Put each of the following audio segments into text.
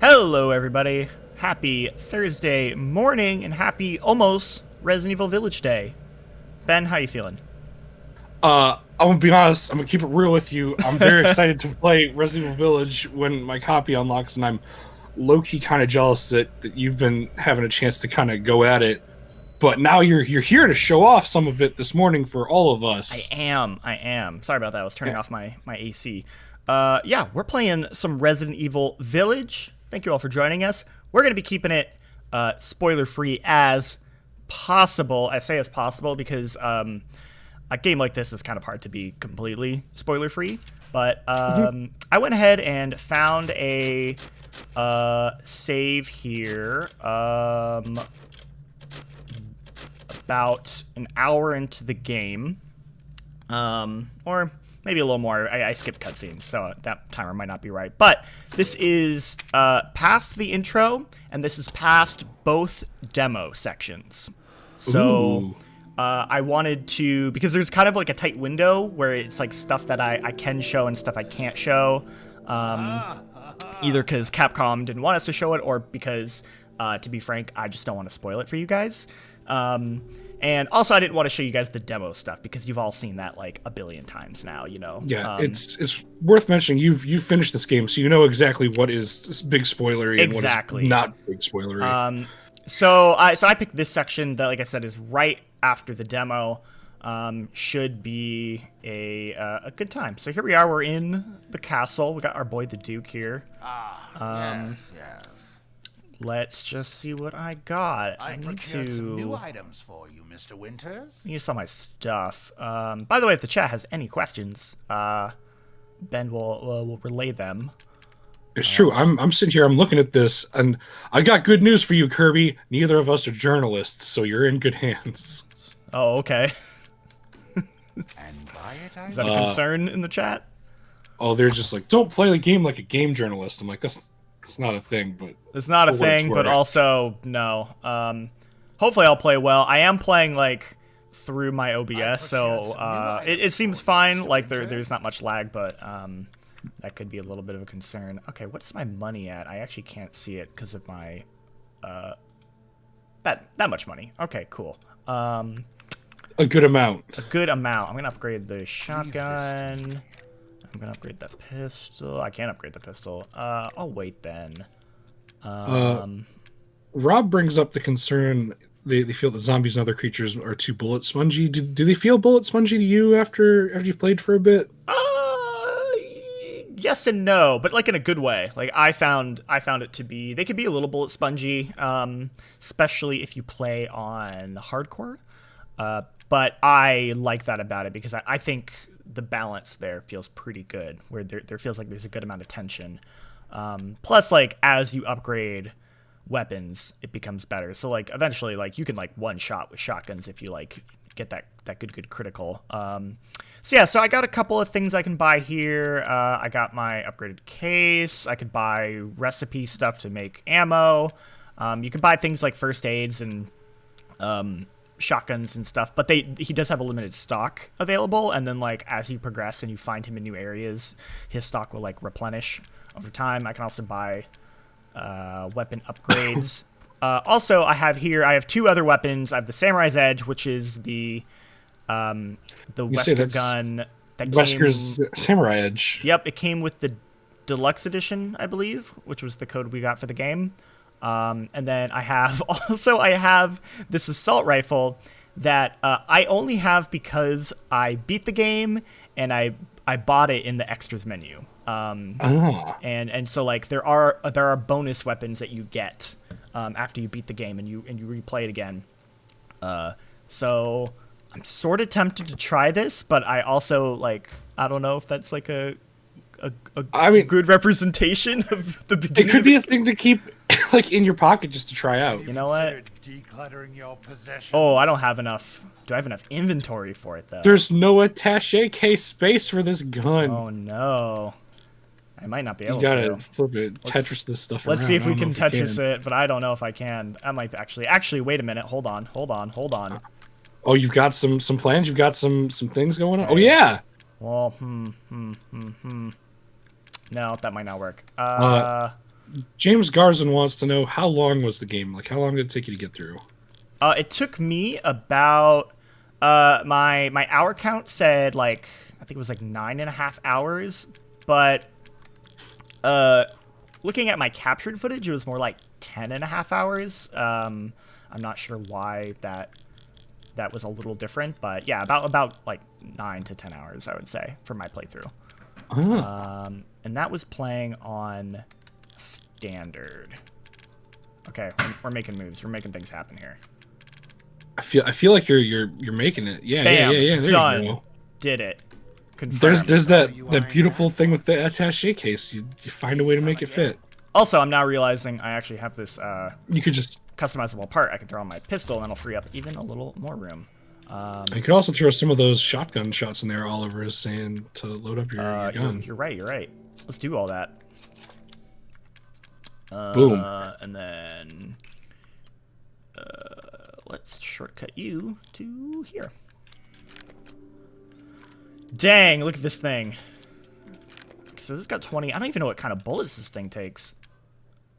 Hello, everybody. Happy Thursday morning and happy almost Resident Evil Village Day. Ben, how you feeling? I'm gonna be honest. I'm gonna keep it real with you. I'm very excited to play Resident Evil Village when my copy unlocks, and I'm low-key kind of jealous that you've been having a chance to kind of go at it. But now you're here to show off some of it this morning for all of I us. am. Sorry about that. I was turning Yeah. off my AC. Yeah, we're playing some Resident Evil Village. Thank you all for joining us. We're going to be keeping it spoiler-free as possible. I say as possible because a game like this is kind of hard to be completely spoiler-free. But I went ahead and found a save here about an hour into the game, or maybe a little more. I skipped cutscenes, so that timer might not be right. But this is past the intro, and this is past both demo sections. So I wanted to, because there's kind of like a tight window where it's like stuff that I can show and stuff I can't show. Either because Capcom didn't want us to show it, or because, to be frank, I just don't want to spoil it for you guys. And also, I didn't want to show you guys the demo stuff because you've all seen that like a billion times now, you know. Yeah, it's worth mentioning. You've finished this game, so you know exactly what is big spoilery and what is not big spoilery. So I picked this section that, like I said, is right after the demo. Should be a good time. So here we are. We're in the castle. We got our boy the Duke here. Yes. Let's just see what I got. I procured some new items for you, Mr. Winters. I need some of my stuff. By the way, if the chat has any questions, Ben will relay them. It's true. I'm sitting here. I'm looking at this, and I got good news for you, Kirby. Neither of us are journalists, so you're in good hands. Oh, okay. And buy it, Is that a concern in the chat? Oh, they're just like, don't play the game like a game journalist. I'm like, it's not a thing, but it's not a thing, but also no. Hopefully I'll play well. I am playing like through my OBS, so it seems fine. Like there's not much lag, but that could be a little bit of a concern. Okay, what's my money at? I actually can't see it because of my that much money. Okay, cool. A good amount. A good amount. I'm gonna upgrade the shotgun. I'm gonna upgrade the pistol. I can't upgrade the pistol. I'll wait then. Rob brings up the concern. They feel that zombies and other creatures are too bullet spongy. Do they feel bullet spongy to you after you've played for a bit? Yes and no, but like in a good way. Like I found it to be, they could be a little bullet spongy, especially if you play on hardcore. But I like that about it because I think the balance there feels pretty good, where there feels like there's a good amount of tension. Plus, like, as you upgrade weapons, it becomes better. So, like, eventually, like, you can, like, one shot with shotguns if you, like, get that good critical. So, yeah, so I got a couple of things I can buy here. I got my upgraded case. I could buy recipe stuff to make ammo. You can buy things like first aids and shotguns and stuff, but he does have a limited stock available, and then like as you progress and you find him in new areas, his stock will like replenish over time. I can also buy weapon upgrades. Also, I have two other weapons. I have the Samurai's Edge, which is the Wesker gun that Wesker's Samurai Edge. Yep, it came with the deluxe edition, I believe, which was the code we got for the game. And then I have this assault rifle that I only have because I beat the game and I bought it in the extras menu. And so like there are bonus weapons that you get after you beat the game and you replay it again. So I'm sort of tempted to try this, but I also like I don't know if that's like a good representation of the beginning. It could be a thing to keep like in your pocket just to try out. You know what? Decluttering your possessions. Oh, I don't have enough. Do I have enough inventory for it though? There's no attaché case space for this gun. Oh no. I might not be able to. You gotta to. flip it, Tetris this stuff around. Let's see if we can Tetris it, but I don't know if I can. I might actually wait a minute. Hold on. Oh, you've got some plans? You've got some things going on? Oh yeah. Well, No, that might not work. James Garzon wants to know, how long was the game? Like, how long did it take you to get through? It took me about my hour count said like I think it was like 9.5 hours, but looking at my captured footage, it was more like 10.5 hours. I'm not sure why that was a little different, but yeah, about like 9 to 10 hours, I would say, for my playthrough. And that was playing on standard. Okay, we're making moves. We're making things happen here. I feel like you're making it. Yeah, Bam, yeah. There done. you go. Did it. Confirmed. There's that beautiful thing with the attaché case. You find a way to make it fit. Also, I'm now realizing I actually have this You could just customizable part. I can throw on my pistol, and it'll free up even a little more room. you could also throw some of those shotgun shots in there. Oliver is saying to load up your gun. You're right. Let's do all that. Boom. And then let's shortcut you to here. Dang, look at this thing. So this got 20. I don't even know what kind of bullets this thing takes.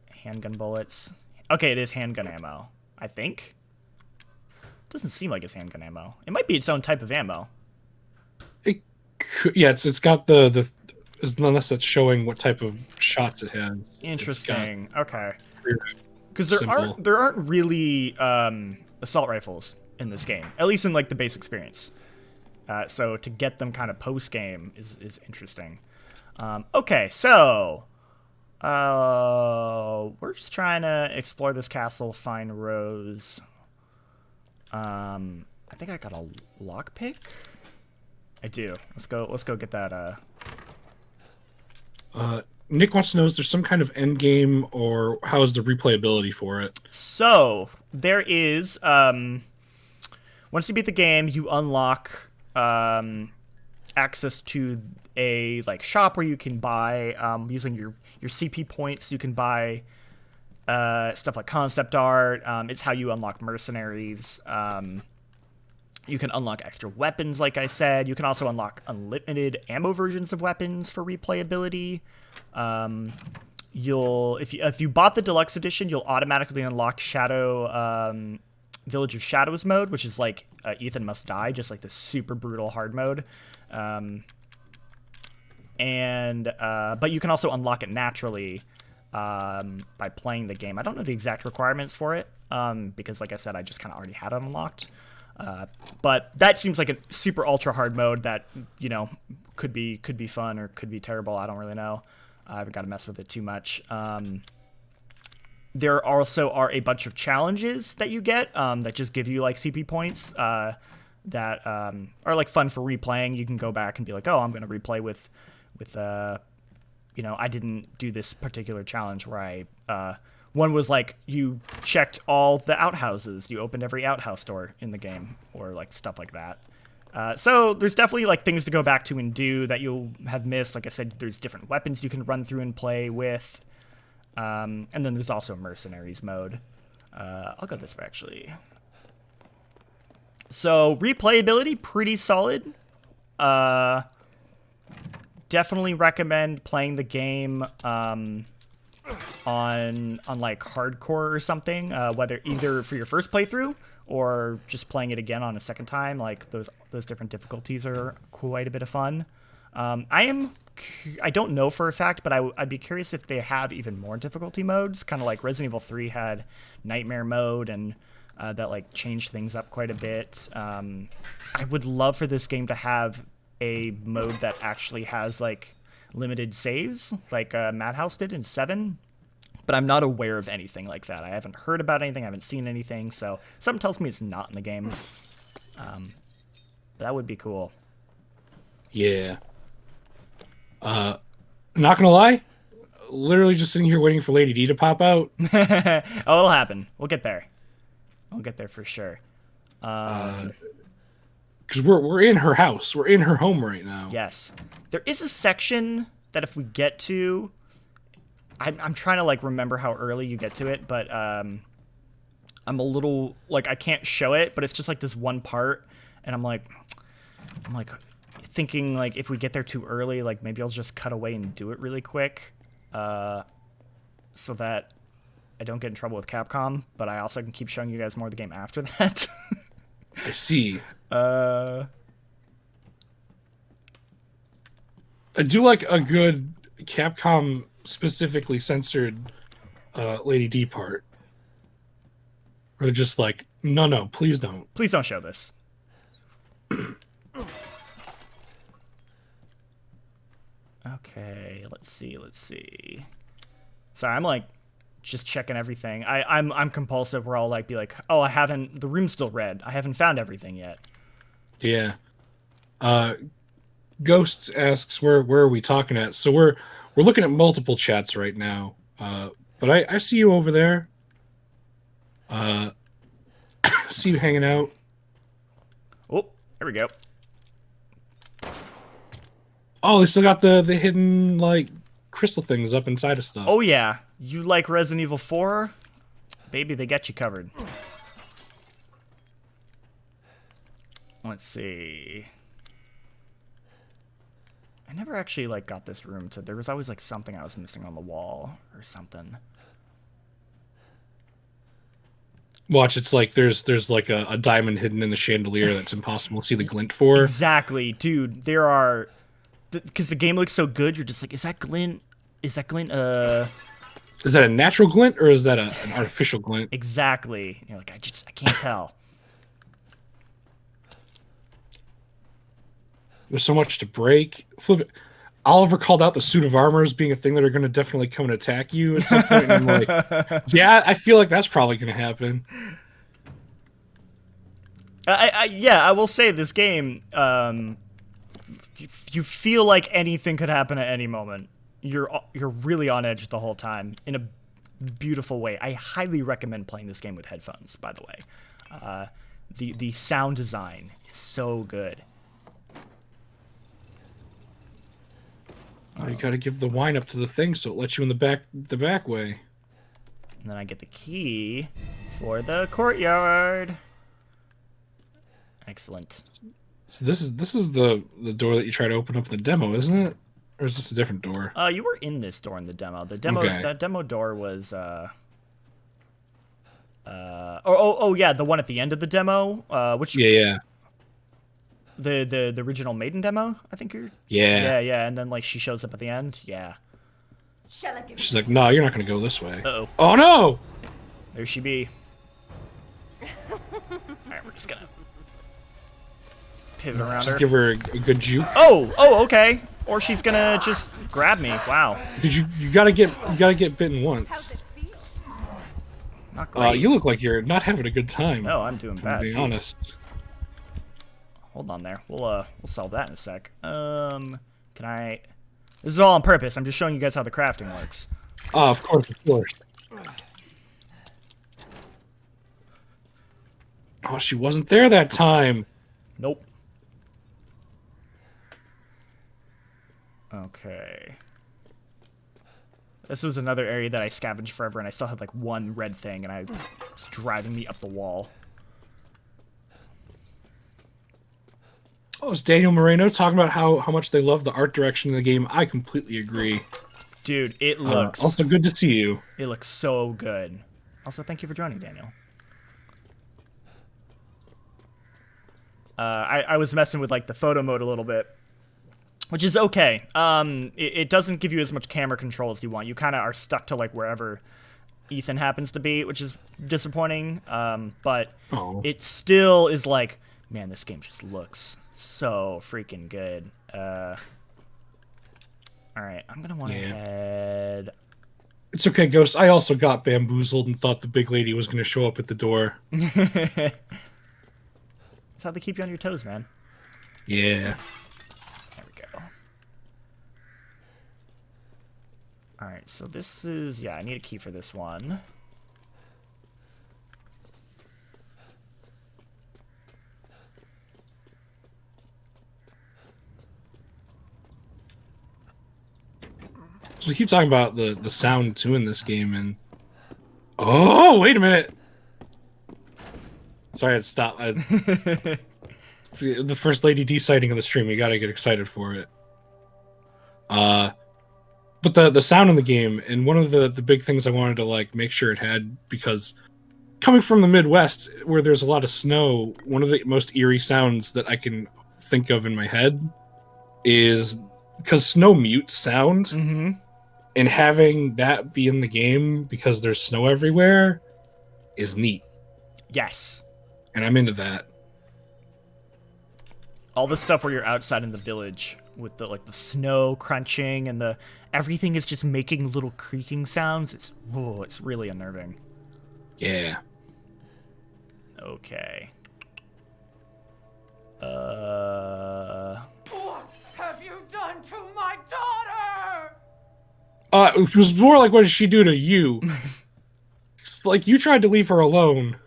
Handgun bullets. Okay, it is handgun ammo, I think. Doesn't seem like it's handgun ammo. It might be its own type of ammo. Yeah, it's got the unless that's showing what type of shots it has. Interesting. Okay. Because Simple. there aren't really assault rifles in this game, at least in like the base experience. So to get them kind of post game is interesting. Okay, so we're just trying to explore this castle, find Rose. I think I got a lockpick. I do. Let's go get that. Nick wants to know, is there some kind of end game, or how is the replayability for it? So there is. Once you beat the game, you unlock access to a like shop where you can buy using your CP points. You can buy stuff like concept art. It's how you unlock Mercenaries. You can unlock extra weapons, like I said. You can also unlock unlimited ammo versions of weapons for replayability. If you bought the deluxe edition, you'll automatically unlock Village of Shadows mode, which is like Ethan Must Die, just like this super brutal hard mode. But you can also unlock it naturally by playing the game. I don't know the exact requirements for it because, like I said, I just kind of already had it unlocked. But that seems like a super ultra hard mode that, you know, could be fun or could be terrible. I don't really know. I haven't got to mess with it too much. There also are a bunch of challenges that you get that just give you like CP points that are like fun for replaying. You can go back and be like, oh, I'm going to replay with you know, I didn't do this particular challenge where I one was like you checked all the outhouses, you opened every outhouse door in the game, or like stuff like that. So there's definitely like things to go back to and do that you'll have missed. Like I said, there's different weapons you can run through and play with. And then there's also Mercenaries mode. I'll go this way, actually. So replayability, pretty solid. Definitely recommend playing the game on like hardcore or something, whether either for your first playthrough or just playing it again on a second time. Like those different difficulties are quite a bit of fun. I don't know for a fact, but I'd be curious if they have even more difficulty modes, kind of like Resident Evil 3 had Nightmare mode, and that like changed things up quite a bit. I would love for this game to have a mode that actually has like limited saves, like Madhouse did in 7, but I'm not aware of anything like that. I haven't heard about anything, I haven't seen anything, so something tells me it's not in the game. That would be cool. Yeah. Not gonna lie, literally just sitting here waiting for Lady D to pop out. Oh, it'll happen. We'll get there. We'll get there for sure. Because we're in her house. We're in her home right now. Yes. There is a section that if we get to... I'm trying to, like, remember how early you get to it, but I'm a little... Like, I can't show it, but it's just, like, this one part, and I'm like thinking, like, if we get there too early, like, maybe I'll just cut away and do it really quick. so that I don't get in trouble with Capcom, but I also can keep showing you guys more of the game after that. I see. Uh, I do like a good Capcom specifically censored Lady D part. Where they're just like, no, please don't. please don't show this. Okay, let's see. Sorry, I'm like just checking everything. I'm compulsive where I'll like be like, oh, the room's still red. I haven't found everything yet. Yeah. Ghost asks where are we talking at? So we're looking at multiple chats right now. But I see you over there. See you hanging out. Oh, there we go. Oh, they still got the hidden like crystal things up inside of stuff. Oh yeah, you like Resident Evil 4? Baby, they got you covered. Let's see. I never actually like got this room to. There was always like something I was missing on the wall or something. Watch, it's like there's like a diamond hidden in the chandelier that's impossible to see the glint for. Exactly, dude. There are, because the game looks so good. You're just like, is that glint? Is that glint? Is that a natural glint or is that an artificial glint? Exactly. You're like, I can't tell. There's so much to break. Flip it. Oliver called out the suit of armor as being a thing that are going to definitely come and attack you at some point. And I'm like, yeah, I feel like that's probably going to happen. I will say this game, you feel like anything could happen at any moment. You're really on edge the whole time in a beautiful way. I highly recommend playing this game with headphones, by the way. The sound design is so good. Oh, you got to give the wine up to the thing so it lets you in the back way. And then I get the key for the courtyard. Excellent. So this is the door that you try to open up in the demo, isn't it? Or is this a different door? You were in this door in the demo. The demo Okay. That demo door was yeah, the one at the end of the demo. Which Yeah. the original Maiden demo, I think you're. Yeah. Yeah, and then like she shows up at the end. Yeah. Shall I give She's like, no, you're not going to go this way. Uh-oh. Oh, no! There she be. Alright, we're just gonna pivot around Just her. give her a good juke. Oh, okay. Or she's gonna just grab me. Wow. Did you gotta get bitten How's once. it feel? Not great. You look like you're not having a good time. No, I'm doing if bad. I'm being Jeez. honest. Hold on there. We'll solve that in a sec. Can I? This is all on purpose. I'm just showing you guys how the crafting works. Oh, of course. Oh, she wasn't there that time. Nope. Okay. This was another area that I scavenged forever, and I still had like one red thing, and it's driving me up the wall. Oh, it's Daniel Moreno talking about how much they love the art direction in the game. I completely agree. Dude, it looks. Also, good to see you. It looks so good. Also, thank you for joining, Daniel. I was messing with like the photo mode a little bit, which is okay. It doesn't give you as much camera control as you want. You kind of are stuck to like wherever Ethan happens to be, which is disappointing. But it still is like, man, this game just looks so freaking good. All right, I'm gonna want to head. It's okay, Ghost. I also got bamboozled and thought the big lady was going to show up at the door. That's how they keep you on your toes, man. Yeah. There we go. Alright, so this is... Yeah, I need a key for this one. So we keep talking about the sound, too, in this game, and... Oh, wait a minute! Sorry, I had to stop. It's the first Lady D sighting of the stream. You gotta get excited for it. But the sound in the game, and one of the big things I wanted to like make sure it had, because coming from the Midwest where there's a lot of snow, one of the most eerie sounds that I can think of in my head is because snow mutes sound, and having that be in the game because there's snow everywhere is neat. Yes. And I'm into that. All the stuff where you're outside in the village with the the snow crunching and everything is just making little creaking sounds. It's really unnerving. Yeah. Okay. What have you done to my daughter? It was more like, what did she do to you? It's like you tried to leave her alone.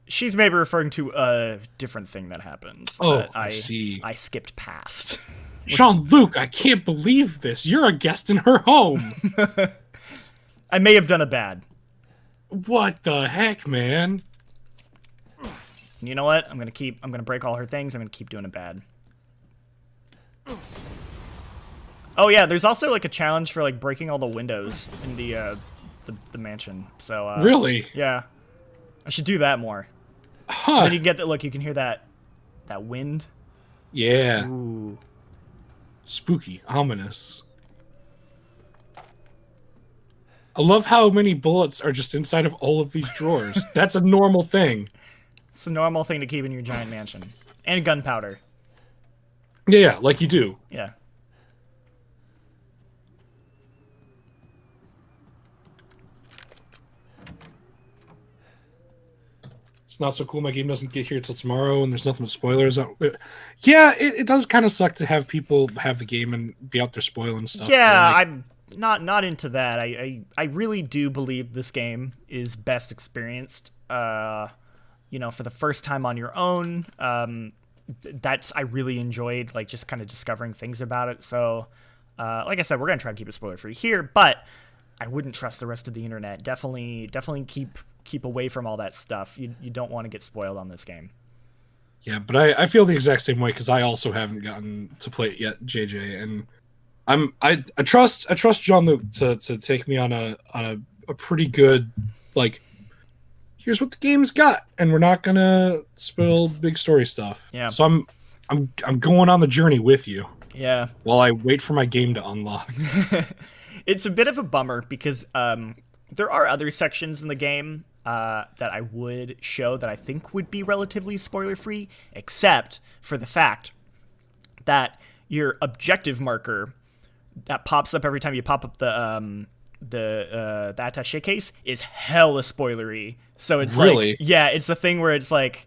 She's maybe referring to a different thing that happens. Oh, that I see. I skipped past. Jean-Luc, I can't believe this. You're a guest in her home. I may have done a bad. What the heck, man? You know what? I'm gonna break all her things. I'm gonna keep doing it bad. Oh yeah, there's also like a challenge for like breaking all the windows in the mansion. So Really? Yeah, I should do that more. Huh? Then you get that. Look, you can hear that wind. Yeah. Ooh. Spooky, ominous. I love how many bullets are just inside of all of these drawers. That's a normal thing. It's a normal thing to keep in your giant mansion. And gunpowder. Yeah, like you do. Yeah. It's not so cool my game doesn't get here till tomorrow and there's nothing but spoilers out there. Yeah, it does kind of suck to have people have the game and be out there spoiling stuff. Yeah, like, I'm not into that. I really do believe this game is best experienced for the first time on your own. I really enjoyed like just kind of discovering things about it. So like I said, we're gonna try and keep it spoiler free here, but I wouldn't trust the rest of the internet. Definitely keep away from all that stuff. You don't want to get spoiled on this game. Yeah, but I feel the exact same way because I also haven't gotten to play it yet, JJ, and I trust Jean-Luc to take me on a pretty good, like, here's what the game's got, and we're not gonna spoil big story stuff. Yeah. So I'm going on the journey with you. Yeah. While I wait for my game to unlock. It's a bit of a bummer because there are other sections in the game that I would show that I think would be relatively spoiler-free, except for the fact that your objective marker that pops up every time you pop up the attaché case is hella spoilery. So it's really? like, yeah, it's a thing where it's like,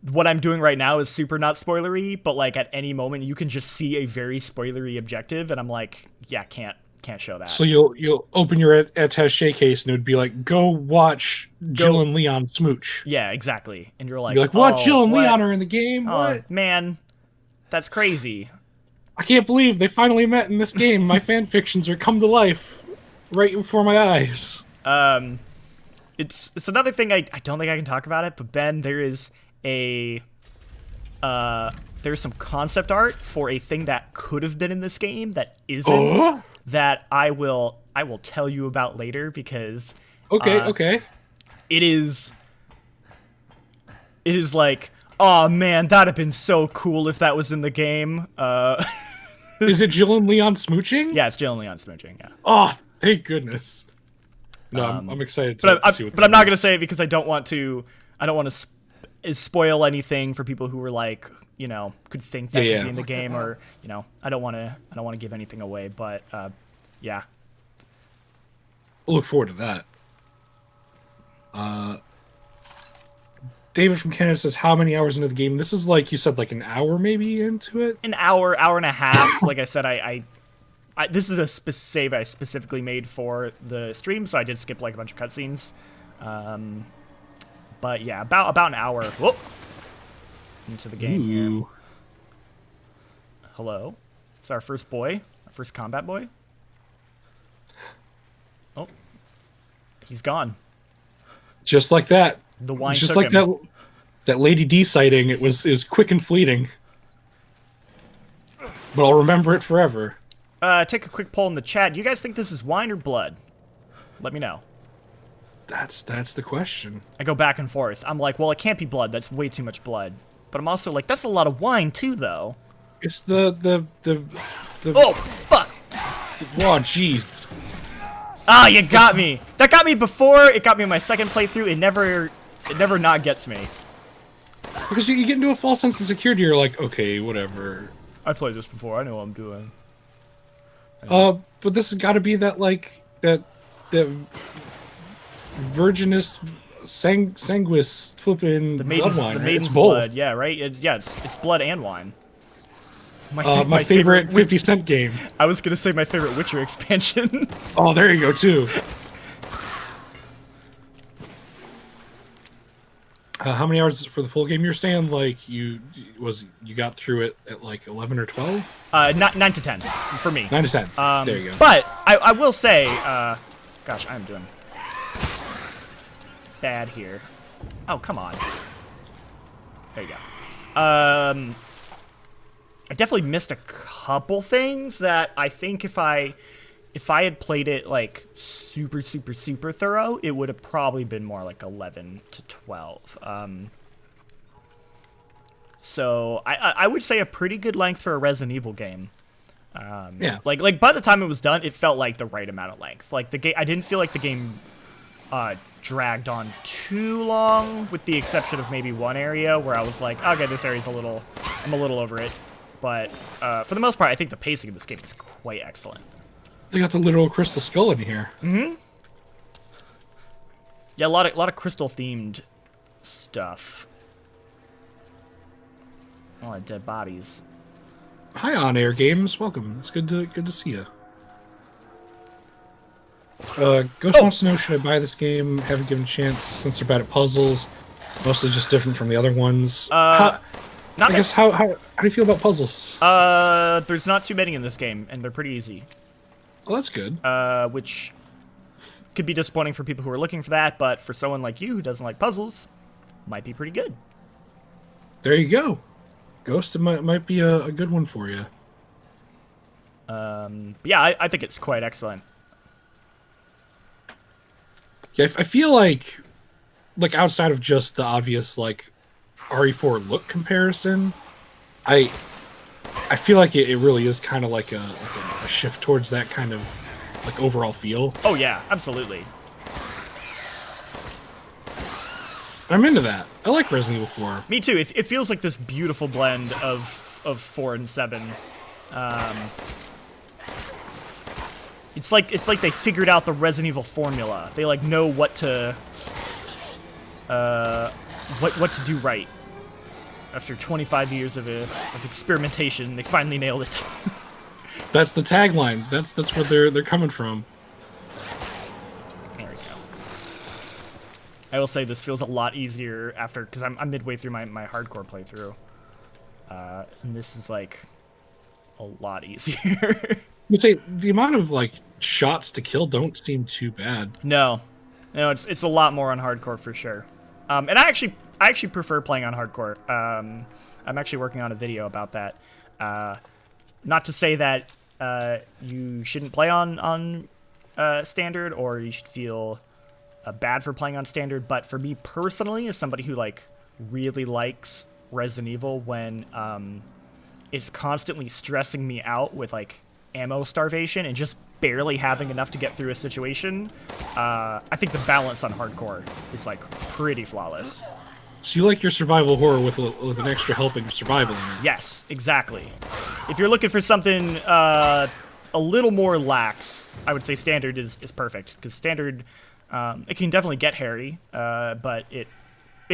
what I'm doing right now is super not spoilery, but like at any moment you can just see a very spoilery objective, and I'm like, yeah, can't show that. So you'll open your attaché case and it would be like, go watch Jill and Leon smooch. Yeah, exactly. And you're like, what? oh, Jill and what? Leon are in the game? Oh, What? man, that's crazy. I can't believe they finally met in this game. My fan fictions are come to life right before my eyes. It's another thing I don't think I can talk about it, but Ben, there's some concept art for a thing that could have been in this game that isn't. That I will tell you about later because okay. It is like, oh man, that'd have been so cool if that was in the game. Is it Jill and Leon smooching? Yeah, it's Jill and Leon smooching. Yeah. Oh, thank goodness. No, I'm excited to see what. But I'm not gonna say it because I don't want to spoil anything for people who were like, could think that could be in the game, or I don't want to give anything away. But yeah. I'll look forward to that. David from Canada says, how many hours into the game? This is like, you said, like an hour maybe into it? An hour and a half. Like I said, I this is a save I specifically made for the stream, so I did skip like a bunch of cutscenes. But yeah, about an hour into the game here. Hello. It's our first boy. Our first combat boy. Oh. He's gone. Just like that. The wine just took like him. that Lady D sighting. It was quick and fleeting. But I'll remember it forever. take a quick poll in the chat. Do you guys think this is wine or blood? Let me know. That's the question. I go back and forth. I'm like, well, it can't be blood. That's way too much blood. But I'm also like, that's a lot of wine too, though. It's the Oh, fuck! Oh, jeez. Ah, you got me. That got me before. It got me in my second playthrough. It never not gets me. Because you get into a false sense of security. You're like, okay, whatever. I played this before. I know what I'm doing. But this has got to be that that virginous sanguis flipping The blood wine. the Right? maiden's It's both. blood. Yeah, right. It's blood and wine. My favorite 50 Cent game. I was gonna say my favorite Witcher expansion. Oh, there you go too. How many hours for the full game? You're saying like you got through it at like 11 or 12? 9 to 10 for me. 9 to 10. There you go. But I will say, gosh, I'm doing bad here. Oh, come on. There you go. I definitely missed a couple things that I think if I had played it like super thorough, it would have probably been more like 11 to 12. So I would say a pretty good length for a Resident Evil game. Yeah. Like by the time it was done, it felt like the right amount of length. Like the game, I didn't feel like the game dragged on too long, with the exception of maybe one area where I was like, okay, this area's I'm a little over it. But for the most part, I think the pacing of this game is quite excellent. They got the literal crystal skull in here. Mm-hmm. Yeah, a lot of crystal themed stuff. A lot of dead bodies. Hi, On Air Games. Welcome. It's good to see you. Ghost wants to know, should I buy this game? Haven't given a chance since they're bad at puzzles. Mostly just different from the other ones. How do you feel about puzzles? There's not too many in this game, and they're pretty easy. Oh, that's good. Which could be disappointing for people who are looking for that, but for someone like you who doesn't like puzzles, might be pretty good. There you go. Ghost might be a good one for you. Yeah, I think it's quite excellent. Yeah, I feel like outside of just the obvious like RE4 look comparison, I feel like it really is kind of like a shift towards that kind of like overall feel. Oh yeah, absolutely. I'm into that. I like Resident Evil 4. Me too. It feels like this beautiful blend of 4 and 7. It's like they figured out the Resident Evil formula. They like know what to do right. After 25 years of experimentation, they finally nailed it. That's the tagline. That's where they're coming from. There we go. I will say this feels a lot easier after, because I'm midway through my hardcore playthrough, and this is like a lot easier. I'd say the amount of like shots to kill don't seem too bad. No, it's a lot more on hardcore for sure. And I actually prefer playing on hardcore. I'm actually working on a video about that. Not to say that you shouldn't play on standard, or you should feel bad for playing on standard, but for me personally, as somebody who like really likes Resident Evil, when it's constantly stressing me out with like ammo starvation and just barely having enough to get through a situation, I think the balance on hardcore is like pretty flawless. So you like your survival horror with an extra helping of survival in it? Yes, exactly. If you're looking for something a little more lax, I would say standard is perfect, because standard, it can definitely get hairy, but it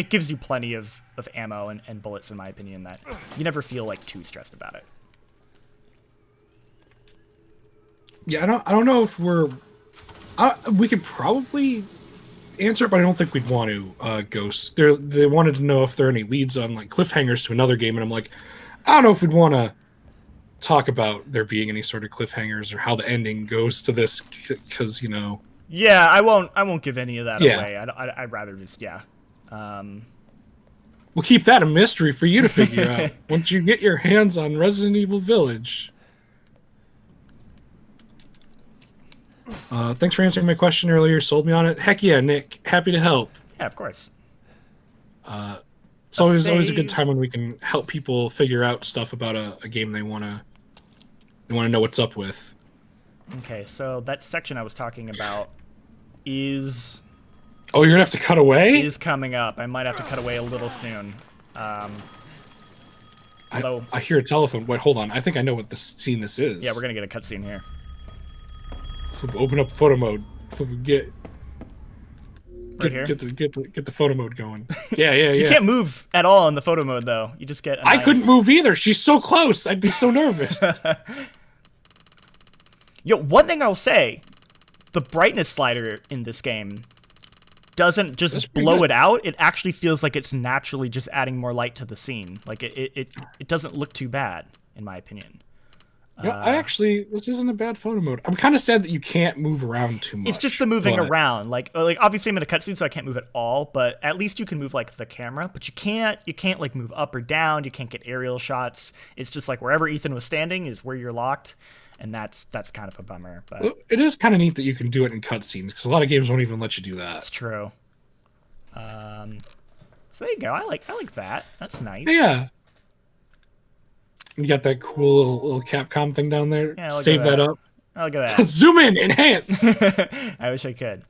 gives you plenty of ammo and bullets, in my opinion, that you never feel like too stressed about it. Yeah, I don't know if we could probably answer it, but I don't think we'd want to. Ghosts. They wanted to know if there are any leads on like cliffhangers to another game, and I'm like, I don't know if we'd want to talk about there being any sort of cliffhangers or how the ending goes to this, because Yeah, I won't give any of that away. I'd rather just We'll keep that a mystery for you to figure out once you get your hands on Resident Evil Village. Thanks for answering my question earlier. Sold me on it. Heck yeah, Nick. Happy to help. Yeah, of course. It's always a good time when we can help people figure out stuff about a game they wanna know what's up with. Okay, so that section I was talking about is Oh, you're gonna have to cut away? is coming up. I might have to cut away a little soon. Although, I hear a telephone. Wait, hold on. I think I know what scene this is. yeah, we're gonna get a cutscene here. Open up photo mode. Get Right here. get the photo mode going. Yeah, yeah, yeah. You can't move at all in the photo mode, though. You just get. I couldn't move either. She's so close. I'd be so nervous. Yo, one thing I'll say, the brightness slider in this game doesn't just blow it out. It actually feels like it's naturally just adding more light to the scene. Like it doesn't look too bad, in my opinion. Yeah, this isn't a bad photo mode. I'm kind of sad that you can't move around too much. It's just the moving around. Like obviously I'm in a cutscene, so I can't move at all. But at least you can move like the camera. But you can't like move up or down. You can't get aerial shots. It's just like wherever Ethan was standing is where you're locked, and that's kind of a bummer. But well, it is kind of neat that you can do it in cutscenes because a lot of games won't even let you do that. That's true. So there you go. I like that. That's nice. Yeah. You got that cool little Capcom thing down there. Yeah, save that up. Oh, look at that. Zoom in, enhance. I wish I could.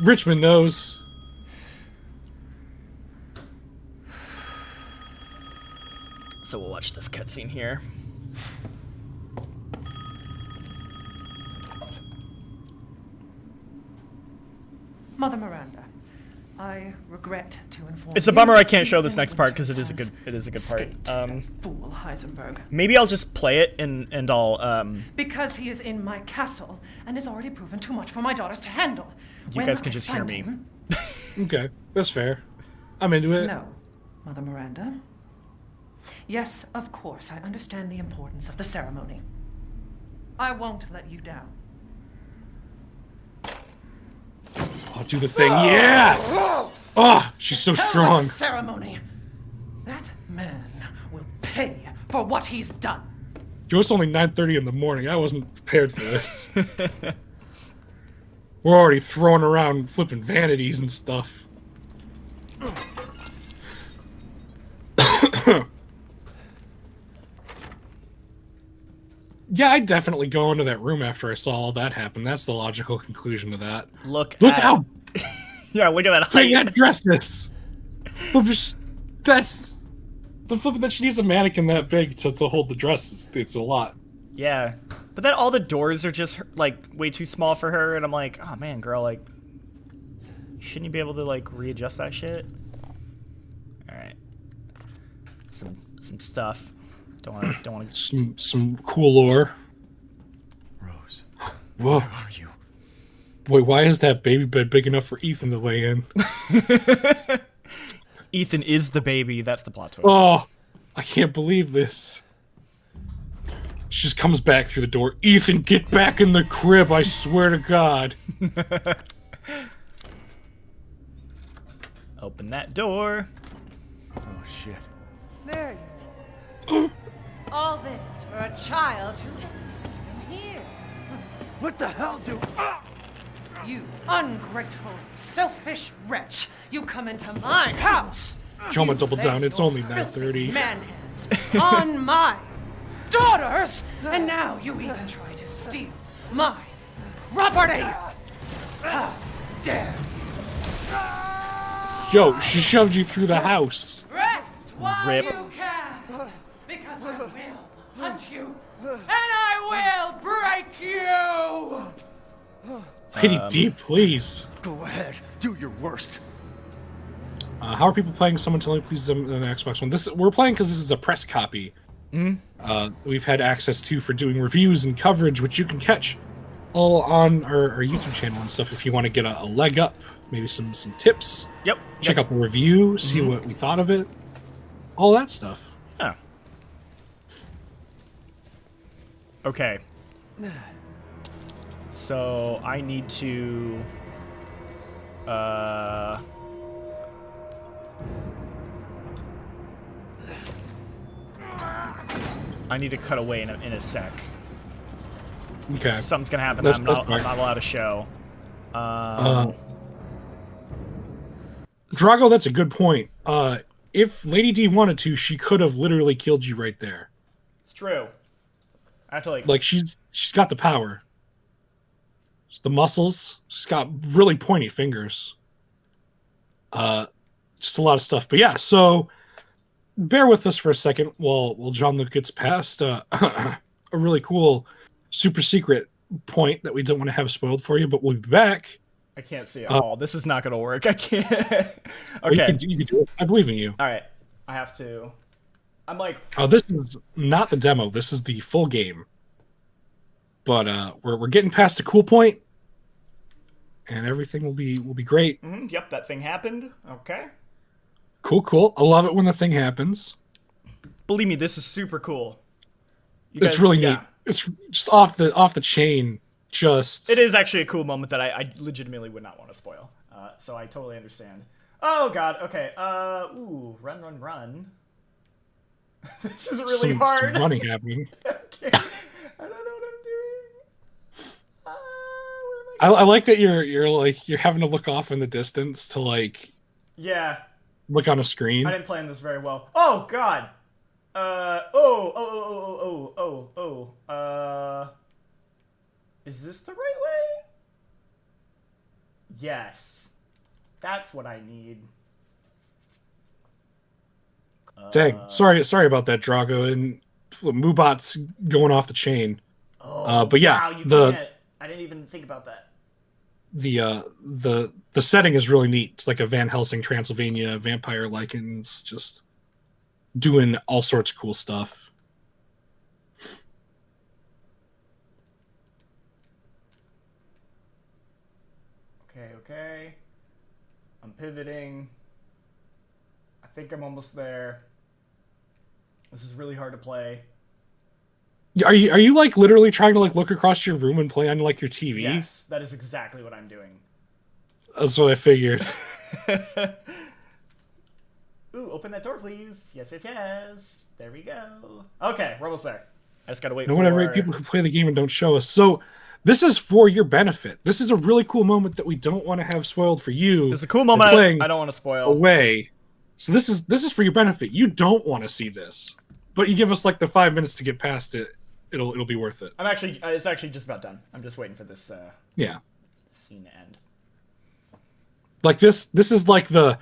Richmond knows. So we'll watch this cutscene here. Mother Miranda, I regret to inform It's a bummer I can't show this next part because it is a good part. Fool Heisenberg. Maybe I'll just play it and I'll Because he is in my castle and has already proven too much for my daughters to handle. You guys can just hear me. Okay, that's fair. I'm into it. No, Mother Miranda. Yes, of course, I understand the importance of the ceremony. I won't let you down. I'll do the thing. Yeah! Oh, she's so strong. Ceremony. That man will pay for what he's done. Joe, it's only 9:30 in the morning. I wasn't prepared for this. We're already throwing around flipping vanities and stuff. Yeah, I'd definitely go into that room after I saw all that happen. That's the logical conclusion to that. look how yeah, look at that big height. that dress is. That's the flip that she needs a mannequin that big to hold the dress. It's a lot. Yeah, but then all the doors are just like way too small for her, and I'm like, oh man, girl, like, shouldn't you be able to like readjust that shit? All right, some stuff. Don't want to. Some cool lore. Rose, Whoa. where are you? Wait, why is that baby bed big enough for Ethan to lay in? Ethan is the baby. That's the plot twist. Oh, I can't believe this. She just comes back through the door. Ethan, get back in the crib, I swear to God. Open that door. Oh shit. There you All this for a child who isn't even here. What the hell do? You ungrateful, selfish wretch! You come into my house! Joma, double lay down. It's your only filthy 9:30. man hands on my daughters, and now you even try to steal my property! How dare Yo, she shoved you through the house. rest while Rip. you can! Because I will hunt you, and I will break you! Lady D, please. Go ahead, do your worst. How are people playing? Someone tell me, please, on the Xbox One. We're playing because this is a press copy. We've had access to for doing reviews and coverage, which you can catch all on our YouTube channel and stuff if you want to get a leg up, maybe some tips. Yep. Check out the review, see what we thought of it, all that stuff. Yeah. Okay. So I need to I need to cut away in a sec. Okay. Something's gonna happen. That's I'm fine. not allowed to show. Drago, that's a good point. If Lady D wanted to, she could have literally killed you right there. It's true. I have to Like she's got the power. The muscles. She's got really pointy fingers. Just a lot of stuff. But yeah, so bear with us for a second while Jean-Luc gets past a really cool super secret point that we don't want to have spoiled for you, but we'll be back. I can't see it all. This is not going to work. I can't. Okay. You can do it. I believe in you. All right. I have to. I'm like. Oh, this is not the demo. This is the full game. But we're getting past a cool point, and everything will be great. Yep, that thing happened. Okay. Cool. I love it when the thing happens. Believe me, this is super cool. It's really neat. It's just off the chain. Just it is actually a cool moment that I legitimately would not want to spoil. So I totally understand. Oh God. Okay. Run. This is really hard. Some running happening. I don't know what I'm doing. I like that you're having to look off in the distance to like. Yeah. Look on a screen. I didn't plan this very well. Oh God. Is this the right way? Yes. That's what I need. Dang. Sorry about that, Drago. And Moobot's going off the chain. But yeah, wow, you can't. I didn't even think about that. The setting is really neat. It's like a Van Helsing, Transylvania, vampire lichens, just doing all sorts of cool stuff. Okay. I'm pivoting. I think I'm almost there. This is really hard to play. Are you like literally trying to like look across your room and play on like your TV? Yes, that is exactly what I'm doing. That's what I figured. Ooh, open that door, please. Yes. There we go. Okay, we're almost there. I just gotta wait. No one ever people who play the game and don't show us. So this is for your benefit. This is a really cool moment that we don't want to have spoiled for you. It's a cool moment. I don't want to spoil away. So this is for your benefit. You don't want to see this, but you give us like the 5 minutes to get past it. It'll be worth it. It's actually just about done. I'm just waiting for this scene to end. Like this is like the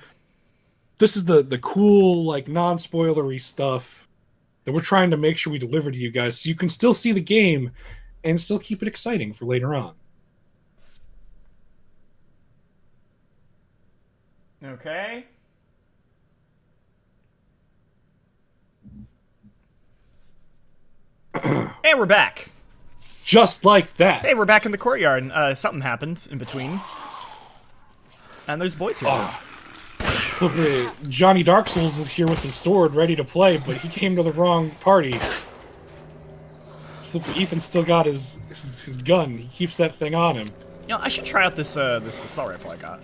cool like non-spoilery stuff that we're trying to make sure we deliver to you guys, so you can still see the game and still keep it exciting for later on. Okay. And we're back. Just like that. Hey, we're back in the courtyard, and something happened in between. And there's boys here. Johnny Dark Souls is here with his sword, ready to play, but he came to the wrong party. Ethan's still got his gun. He keeps that thing on him. You know, I should try out this assault rifle I got.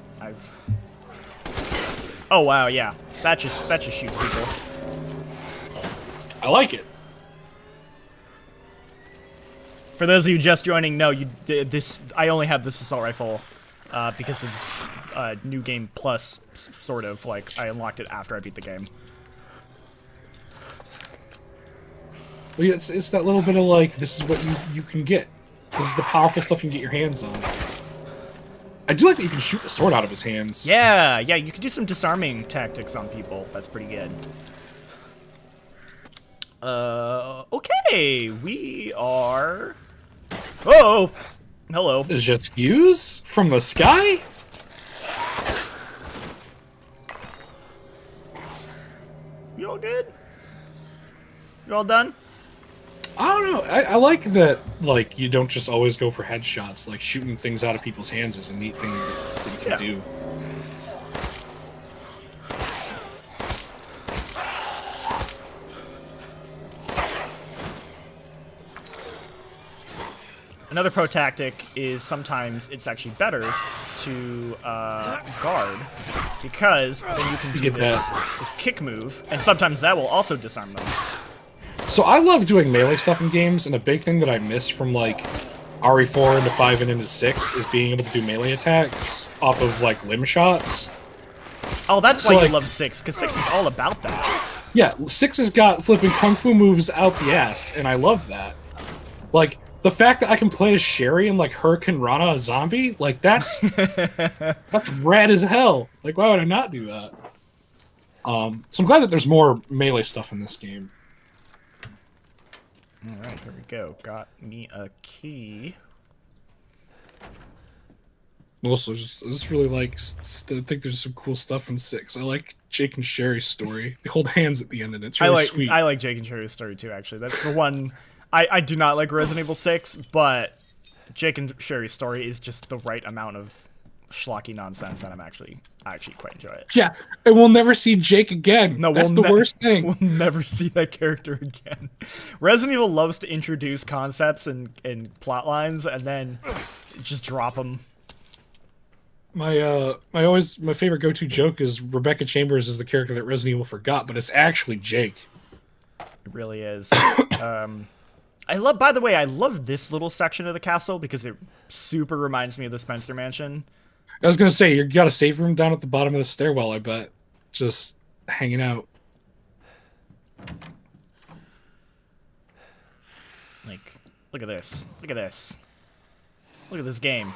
Oh wow, yeah. That just shoots people. I like it. For those of you just joining, no, I only have this assault rifle because of New Game Plus, sort of. Like, I unlocked it after I beat the game. Well, yeah, it's that little bit of like, this is what you can get. This is the powerful stuff you can get your hands on. I do like that you can shoot the sword out of his hands. Yeah, you can do some disarming tactics on people. That's pretty good. Okay, we are... Oh! Hello. Jet skis from the sky? You all good? You all done? I don't know. I like that, like, you don't just always go for headshots. Like, shooting things out of people's hands is a neat thing that you can do. Another pro tactic is sometimes it's actually better to guard, because then you can do this kick move, and sometimes that will also disarm them. So I love doing melee stuff in games, and a big thing that I miss from, like, RE4 into 5 and into 6 is being able to do melee attacks off of like limb shots. Oh, that's So, why like- you love 6, because 6 is all about that. Yeah, 6 has got flipping kung fu moves out the ass, and I love that. Like, the fact that I can play as Sherry and like Hurricane Rana a zombie, like that's rad as hell. Like, why would I not do that? So I'm glad that there's more melee stuff in this game. All right, here we go. Got me a key. Also, I just really like. I think there's some cool stuff in 6. I like Jake and Sherry's story. They hold hands at the end, and it's really sweet. I like Jake and Sherry's story too. Actually, that's the one. I do not like Resident Evil 6, but Jake and Sherry's story is just the right amount of schlocky nonsense, and I actually quite enjoy it. Yeah, and we'll never see Jake again. No, that's the worst thing. We'll never see that character again. Resident Evil loves to introduce concepts and plot lines, and then just drop them. My favorite go-to joke is Rebecca Chambers is the character that Resident Evil forgot, but it's actually Jake. It really is. By the way, I love this little section of the castle because it super reminds me of the Spencer Mansion. I was gonna say you got a safe room down at the bottom of the stairwell. I bet, just hanging out. Like, look at this. Look at this. Look at this game.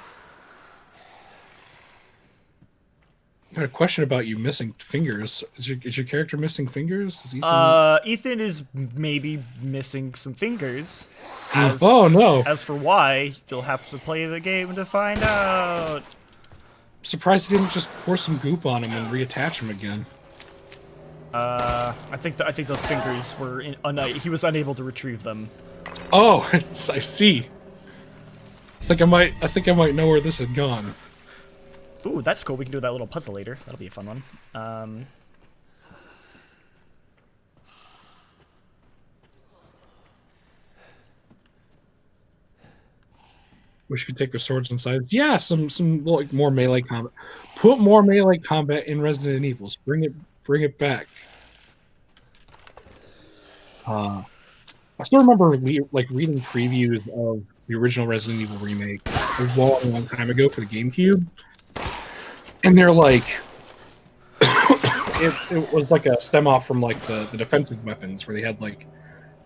I got a question about you missing fingers. Is your character missing fingers? Is Ethan... Ethan is maybe missing some fingers. Oh no! As for why, you'll have to play the game to find out. Surprised he didn't just pour some goop on him and reattach him again. I think those fingers were he was unable to retrieve them. Oh, I see. I think I might know where this had gone. Ooh, that's cool. We can do that little puzzle later. That'll be a fun one. Wish you could take their swords inside. Yeah, some like more melee combat. Put more melee combat in Resident Evils. Bring it back. I still remember reading previews of the original Resident Evil remake a long time ago for the GameCube, and they're like, it was like a stem off from like the defensive weapons where they had like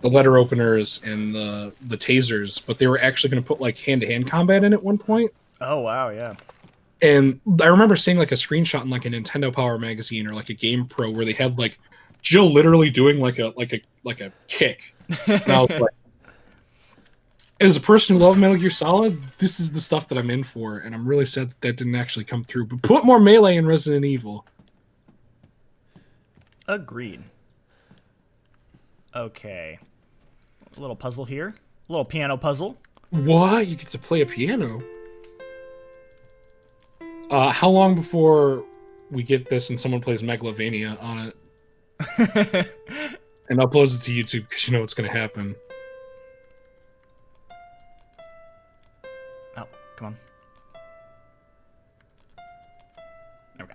the letter openers and the tasers, but they were actually going to put like hand-to-hand combat in at one point. Oh wow, yeah. And I remember seeing like a screenshot in like a Nintendo Power magazine or like a Game Pro where they had like Jill literally doing like a kick. And I was like, as a person who loves Metal Gear Solid, this is the stuff that I'm in for, and I'm really sad that didn't actually come through. But put more melee in Resident Evil. Agreed. Okay. A little puzzle here. A little piano puzzle. What? You get to play a piano? How long before we get this and someone plays Megalovania on it? And uploads it to YouTube because you know what's going to happen. Oh, come on. Okay.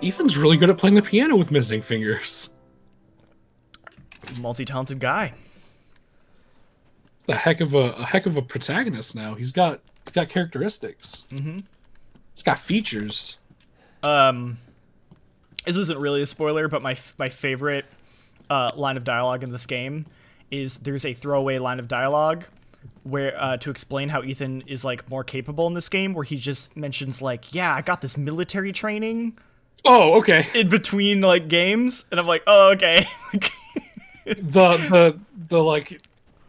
Ethan's really good at playing the piano with missing fingers. Multi-talented guy. A heck of a protagonist now. He's got characteristics. Mm-hmm. He's got features. This isn't really a spoiler, but my favorite line of dialogue in this game is there's a throwaway line of dialogue where to explain how Ethan is like more capable in this game, where he just mentions like, yeah, I got this military training. Oh, okay. In between like games, and I'm like, oh, okay. the like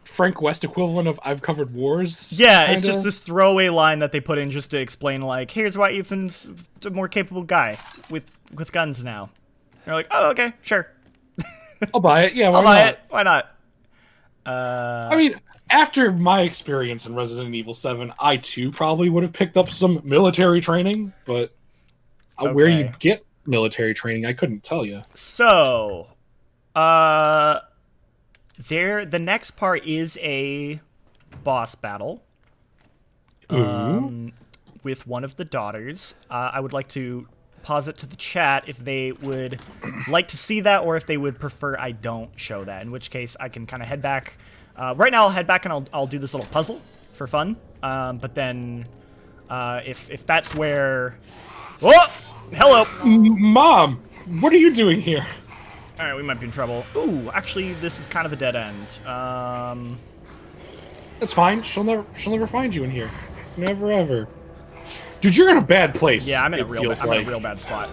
Frank West equivalent of I've covered wars. Yeah, kinda. It's just this throwaway line that they put in just to explain like, here's why Ethan's a more capable guy with guns now. And you're like, oh, okay, sure. I'll buy it. Yeah, I'll buy it. Why not? I mean, after my experience in Resident Evil 7, I too probably would have picked up some military training, but where you get military training, I couldn't tell you. So, the next part is a boss battle. With one of the daughters. I would like to pause it to the chat if they would like to see that, or if they would prefer I don't show that, in which case I can kind of head back Right now, I'll head back and I'll do this little puzzle for fun. But then, if that's where... Oh! Hello! Mom! What are you doing here? Alright, we might be in trouble. Ooh, actually, this is kind of a dead end. That's fine. She'll never find you in here. Never ever. Dude, you're in a bad place. Yeah, I'm in a real bad spot.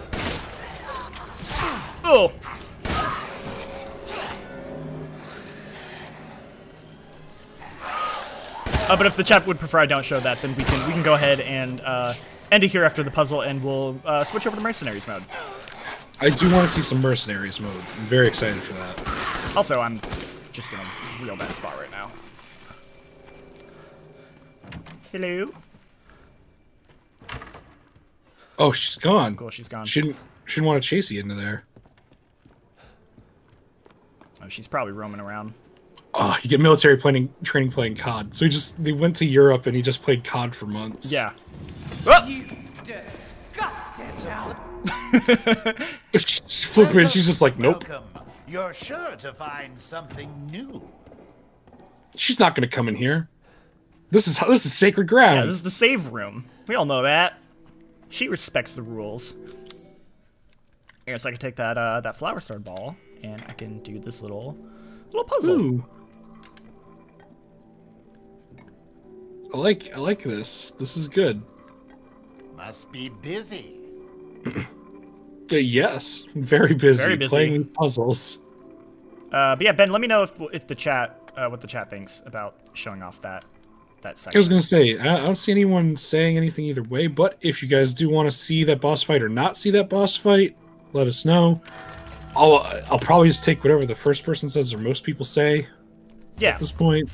Oh! But if the chat would prefer I don't show that, then we can go ahead and end it here after the puzzle, and we'll switch over to Mercenaries mode. I do want to see some Mercenaries mode. I'm very excited for that. Also, I'm just in a real bad spot right now. Hello? Oh, she's gone. Cool, she's gone. She didn't want to chase you into there. Oh, she's probably roaming around. Oh, you get military training playing COD. So they went to Europe and he just played COD for months. Yeah. Oh! You disgusting now. She's flipping. She's just like, nope. Welcome. You're sure to find something new. She's not going to come in here. This is sacred ground. Yeah, this is the save room. We all know that. She respects the rules. I guess I can take that flower star ball and I can do this little puzzle. Ooh. I like this. This is good. Must be busy. Yes, very busy. Very busy. Playing puzzles. But yeah, Ben, let me know if the chat what the chat thinks about showing off that section. I was gonna say I don't see anyone saying anything either way. But if you guys do want to see that boss fight or not see that boss fight, let us know. I'll probably just take whatever the first person says or most people say. Yeah. At this point.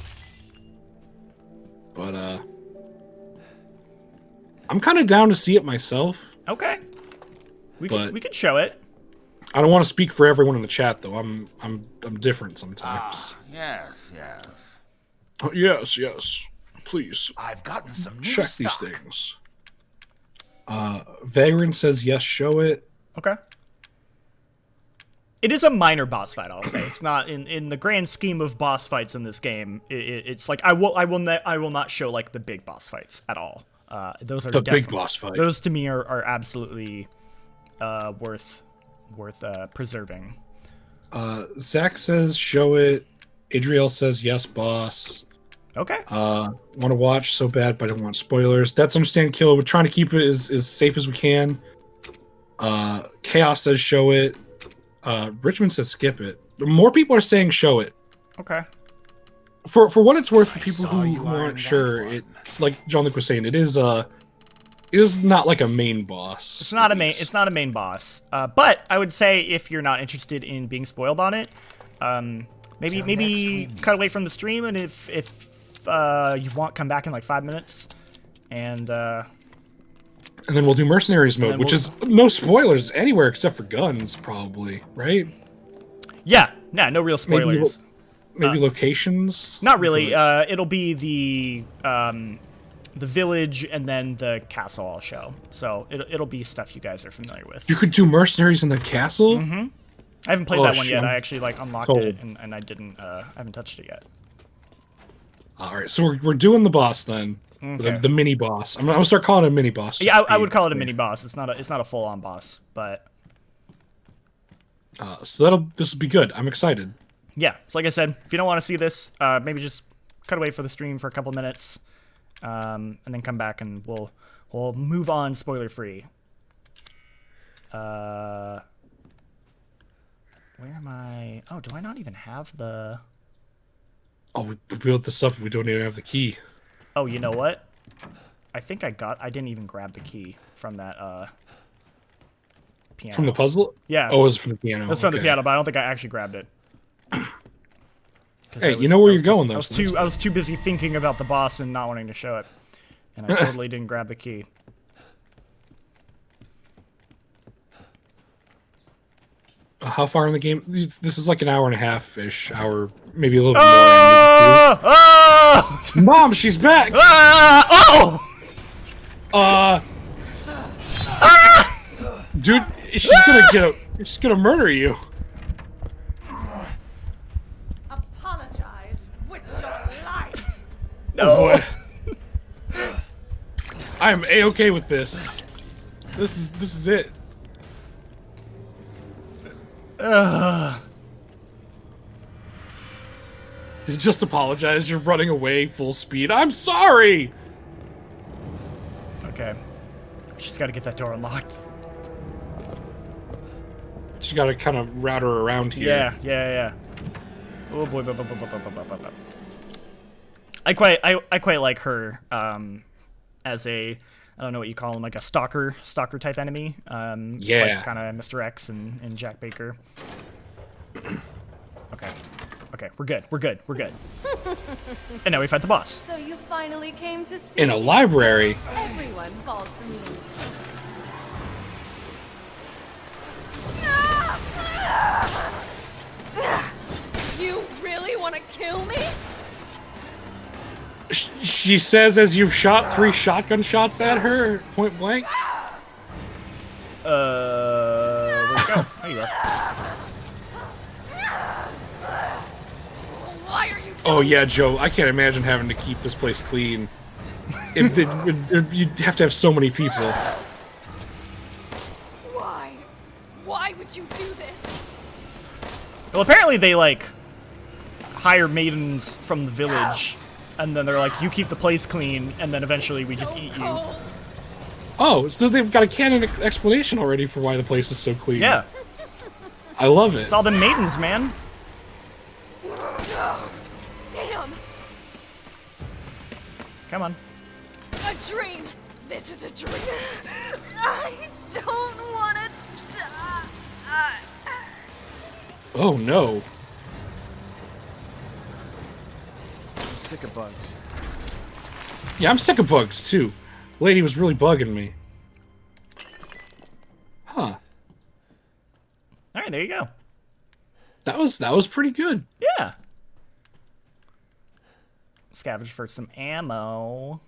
But I'm kind of down to see it myself. Okay. We could show it. I don't want to speak for everyone in the chat though. I'm different sometimes. Yes, yes. Oh, yes. Please I've gotten some new check stock. these things. Vagrant says yes, show it. Okay. It is a minor boss fight, I'll say. It's not in the grand scheme of boss fights in this game. It's like I will not show like the big boss fights at all. Those are The big boss fight. Those to me are absolutely worth preserving. Zach says show it. Adriel says yes, boss. Okay. Want to watch so bad, but I don't want spoilers. That's understand, Kill. We're trying to keep it as safe as we can. Chaos says show it. Richmond says skip it. More people are saying show it. Okay. For what it's worth, for people saw you who eyeing aren't that sure, one. it like Jean-Luc was saying, it is not like a main boss. It's not a main. It's not a main boss. But I would say if you're not interested in being spoiled on it, maybe Till next we cut away from the stream, and if you want, come back in like 5 minutes, and And then we'll do Mercenaries mode, then which we'll- is no spoilers anywhere except for guns, probably, right? yeah, no real spoilers. Maybe locations. Not really. It'll be the village and then the castle I'll show. So it'll be stuff you guys are familiar with. You could do Mercenaries in the castle. I haven't played Oh, that one shit, yet. I'm I actually like unlocked sold. it and I didn't. I haven't touched it yet. All right, so we're doing the boss then. Okay. The mini boss. I'm gonna start calling it a mini boss. Yeah, just I to would be call it a safe. mini boss. It's not a full on boss, but So this will be good. I'm excited. yeah. So like I said, if you don't want to see this, maybe just cut away for the stream for a couple minutes, and then come back and we'll move on spoiler free. Where am I? Oh, do I not even have the? Oh, we built this up. We don't even have the key. Oh, you know what? I think I didn't even grab the key from that piano. From the puzzle? Yeah. Oh, it was from the piano. That's from the Okay. piano, but I don't think I actually grabbed it. 'Cause Hey, I you know where I you're going, I though, was so that's I was too busy thinking about the boss and not wanting to show it, and I totally didn't grab the key. How far in the game? This is like an hour and a half-ish. Hour, maybe a little bit Oh! Oh! more. Mom, she's back! Oh! Dude, she's gonna murder you. Apologize with your No. boy. I am A-okay with this. This is it. Just apologize. You're running away full speed. I'm sorry. Okay. Just got to get that door unlocked. Just gotta kind of route her around here. Yeah. Oh boy. I quite like her as a, I don't know what you call him, like a stalker type enemy. Yeah. Like kind of Mr. X and Jack Baker. Okay, we're good. And now we fight the boss. So you finally came to see In a me. library. Everyone falls for me. You really want to kill me? She says as you've shot 3 shotgun shots at her, point blank. Where'd it go? There you go. Why are you Oh yeah, Joe, I can't imagine having to keep this place clean. You'd have to have so many people. Why? Why would you do this? Well, apparently they like hire maidens from the village, and then they're like, you keep the place clean, and then eventually we just eat you. Cold. Oh, so they've got a canon explanation already for why the place is so clean. Yeah, I love it. it's all the maidens, man. Damn. Come on. A dream. This is a dream. I don't want to die. Oh no. I'm sick of bugs. Yeah, I'm sick of bugs too. Lady was really bugging me. Huh. All right, there you go. That was pretty good. Yeah. Scavenge for some ammo.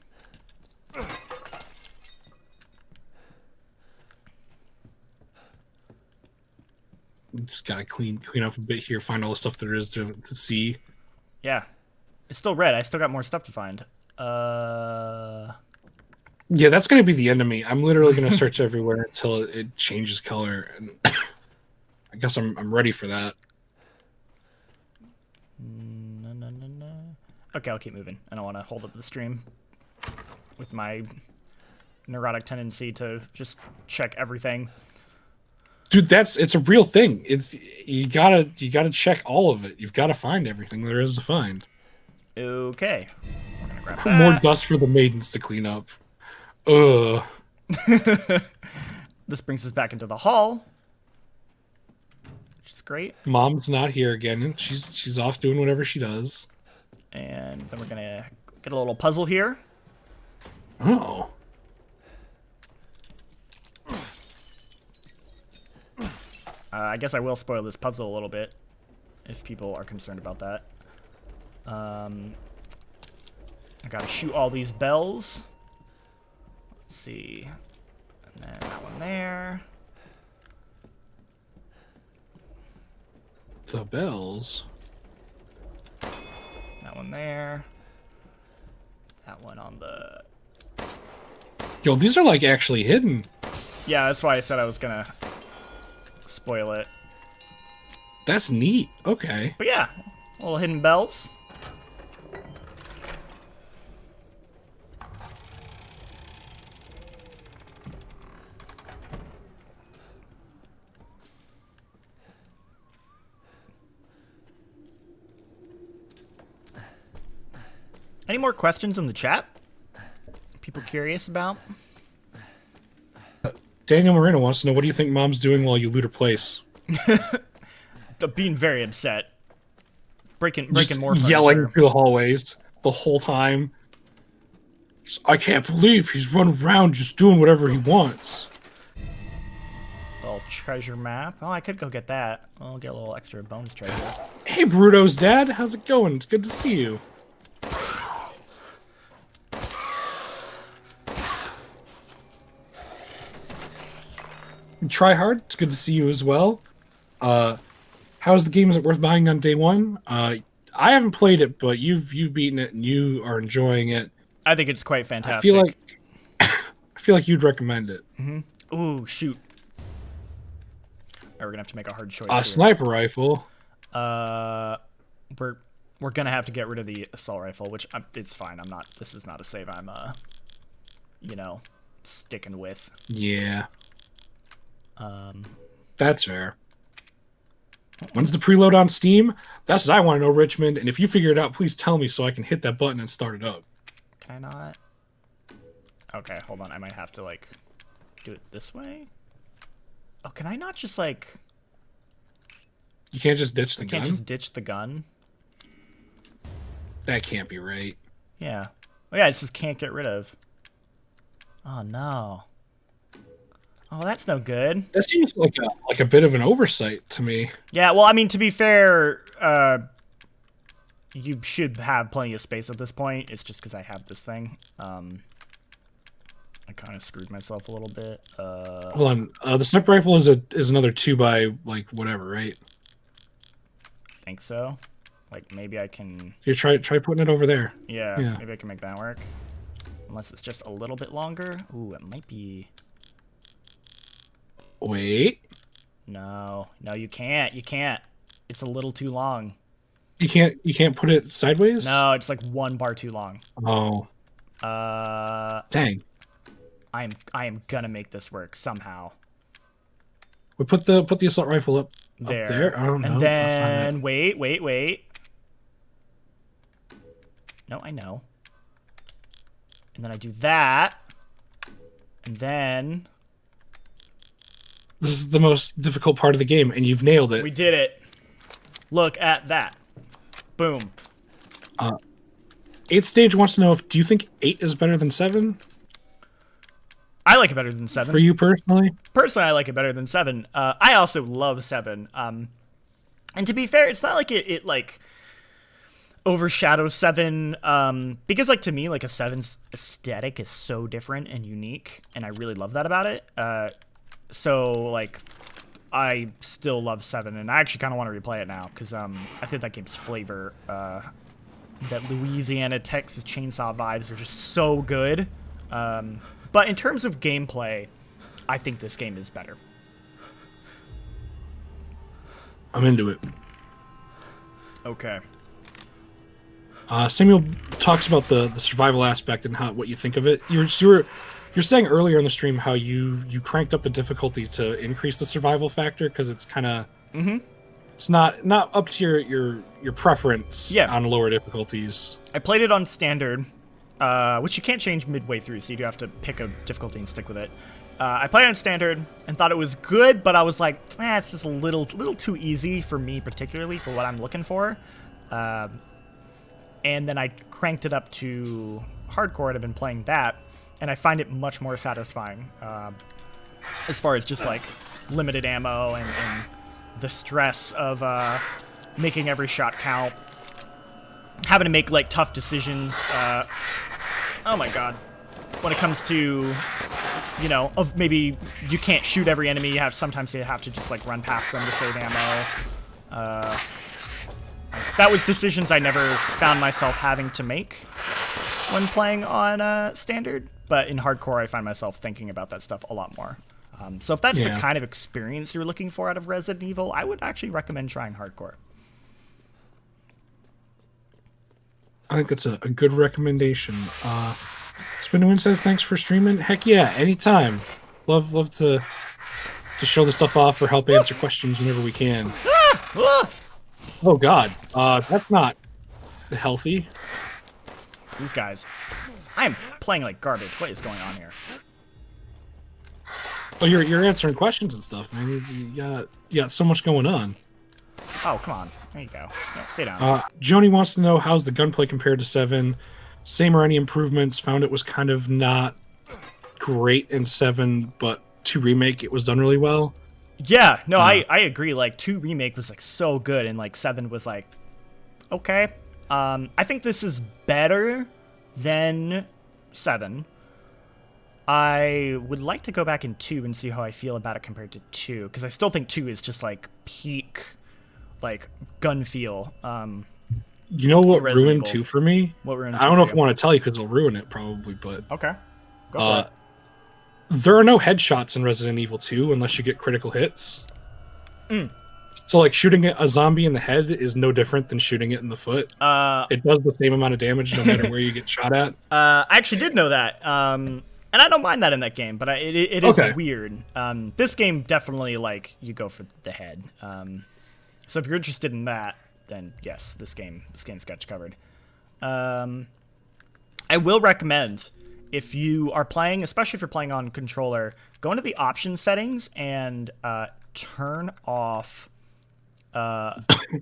Just gotta clean up a bit here, find all the stuff there is to see. Yeah. It's still red. I still got more stuff to find. Yeah, that's gonna be the end of me. I'm literally gonna search everywhere until it changes color, and I guess I'm ready for that. No. Okay, I'll keep moving. I don't want to hold up the stream with my neurotic tendency to just check everything. Dude, it's a real thing. You gotta check all of it. You've got to find everything there is to find. Okay. We're gonna grab More that. dust for the maidens to clean up. Ugh. This brings us back into the hall, which is great. Mom's not here again. She's off doing whatever she does. And then we're gonna get a little puzzle here. Oh. I guess I will spoil this puzzle a little bit, if people are concerned about that. I gotta shoot all these bells. Let's see. And then that one there. The bells. That one there. That one on the... Yo, these are like actually hidden. Yeah, that's why I said I was gonna spoil it. That's neat. Okay. But yeah, little hidden bells. Any more questions in the chat? People curious about? Daniel Moreno wants to know, what do you think Mom's doing while you loot her place? Being very upset. Breaking Just more yelling furniture. through the hallways the whole time. I can't believe he's running around just doing whatever he wants. Little treasure map. Oh, I could go get that. I'll get a little extra bonus treasure. Hey, Bruto's dad, how's it going? It's good to see you. Try hard. It's good to see you as well. How's the game? Is it worth buying on day one? I haven't played it, but you've beaten it and you are enjoying it. I think it's quite fantastic. I feel like you'd recommend it. Ooh, shoot. We're gonna have to make a hard choice. A here. sniper rifle. We're gonna have to get rid of the assault rifle, which it's fine. I'm not. This is not a save. I'm sticking with. Yeah. That's fair. When's the preload on Steam? That's what I want to know, Richmond. And if you figure it out, please tell me so I can hit that button and start it up. Can I not? Okay, hold on. I might have to like do it this way. Oh, can I not just like? You can't just ditch the gun? Can't just ditch the gun? That can't be right. Yeah. Oh yeah, it just can't get rid of. Oh no. Oh, that's no good. That seems like a bit of an oversight to me. Yeah, well, I mean, to be fair, you should have plenty of space at this point. It's just because I have this thing. I kind of screwed myself a little bit. Hold on. The sniper rifle is another 2 by like whatever, right? I think so. Like maybe I can. You try putting it over there. Yeah, maybe I can make that work. Unless it's just a little bit longer. Ooh, it might be. Wait. No, you can't. You can't. It's a little too long. You can't put it sideways? No, it's like 1 bar too long. Oh. Dang. I am gonna make this work somehow. We put the assault rifle up There. Up there. I don't know. And then wait. No, I know. And then I do that. And then this is the most difficult part of the game, and you've nailed it. we did it. Look at that. Boom. 8th stage wants to know do you think 8 is better than 7? I like it better than 7. For you personally? Personally, I like it better than 7. I also love 7. And to be fair, it's not like it like overshadows 7. Because like to me, like a 7's aesthetic is so different and unique, and I really love that about it. So like I still love 7, and I actually kind of want to replay it now because I think that game's flavor, that Louisiana Texas Chainsaw vibes are just so good. But in terms of gameplay, I think this game is better. I'm into it. Okay. Samuel talks about the survival aspect and what you think of it. You're saying earlier in the stream how you cranked up the difficulty to increase the survival factor because it's kind of it's not up to your preference on lower difficulties. I played it on standard, which you can't change midway through, so you do have to pick a difficulty and stick with it. I played on standard and thought it was good, but I was like, it's just a little too easy for me, particularly for what I'm looking for. And then I cranked it up to hardcore, and I've been playing that, and I find it much more satisfying as far as just like limited ammo and the stress of making every shot count, having to make like tough decisions. Oh my god. When it comes to, of maybe you can't shoot every enemy, sometimes you have to just like run past them to save ammo. That was decisions I never found myself having to make when playing on standard, but in hardcore I find myself thinking about that stuff a lot more. So if that's the kind of experience you're looking for out of Resident Evil, I would actually recommend trying hardcore. I think that's a good recommendation. Spinwin says thanks for streaming. Heck yeah, anytime. Love to show the stuff off or help answer questions whenever we can. Oh god, that's not healthy. These guys, I am playing like garbage. What is going on here? Well, you're answering questions and stuff, man. You got so much going on. Oh, come on. There you go. Yeah, stay down. Joni wants to know how's the gunplay compared to 7. Same or any improvements? Found it was kind of not great in 7, but 2 Remake it was done really well. Yeah, no, I agree. Like 2 Remake was like so good, and like 7 was like okay. I think this is better than 7. I would like to go back in 2 and see how I feel about it compared to 2, because I still think 2 is just like peak, like gun feel. You know what Resident ruined Evil. 2 for me? What ruined I don't know if 2 I for you? want to tell you because it'll ruin it probably, but Okay. Go for it. there are no headshots in Resident Evil 2 unless you get critical hits. There are no headshots in Resident Evil 2 unless you get critical hits. So, like, shooting a zombie in the head is no different than shooting it in the foot. It does the same amount of damage no matter where you get shot at. I actually did know that, and I don't mind that in that game, but it is Okay. weird. This game definitely, like, you go for the head. So if you're interested in that, then yes, this game's got you covered. I will recommend, if you are playing, especially if you're playing on controller, go into the option settings and turn off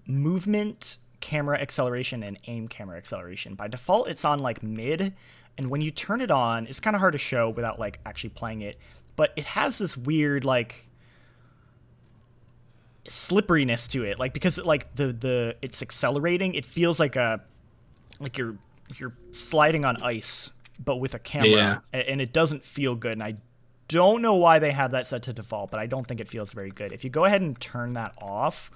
movement, camera acceleration, and aim camera acceleration. By default, it's on like mid, and when you turn it on, it's kind of hard to show without like actually playing it, but it has this weird like slipperiness to it, like because like the it's accelerating, it feels like you're sliding on ice, but with a camera, and it doesn't feel good. And I don't know why they have that set to default, but I don't think it feels very good. If you go ahead and turn that off,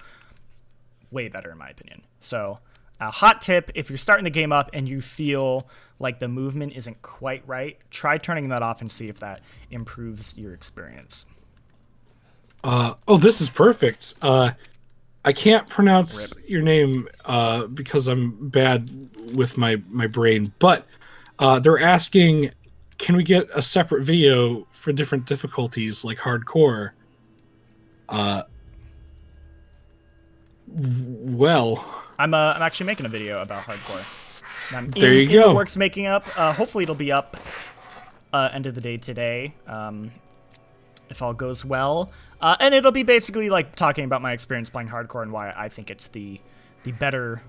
way better in my opinion. So a hot tip, if you're starting the game up and you feel like the movement isn't quite right, try turning that off and see if that improves your experience. Oh, this is perfect. I can't pronounce your name because I'm bad with my brain, but they're asking, can we get a separate video for different difficulties like hardcore? Well, I'm actually making a video about hardcore. I'm there you in go. the works making up. Hopefully it'll be up end of the day today, if all goes well. And it'll be basically like talking about my experience playing hardcore and why I think it's the better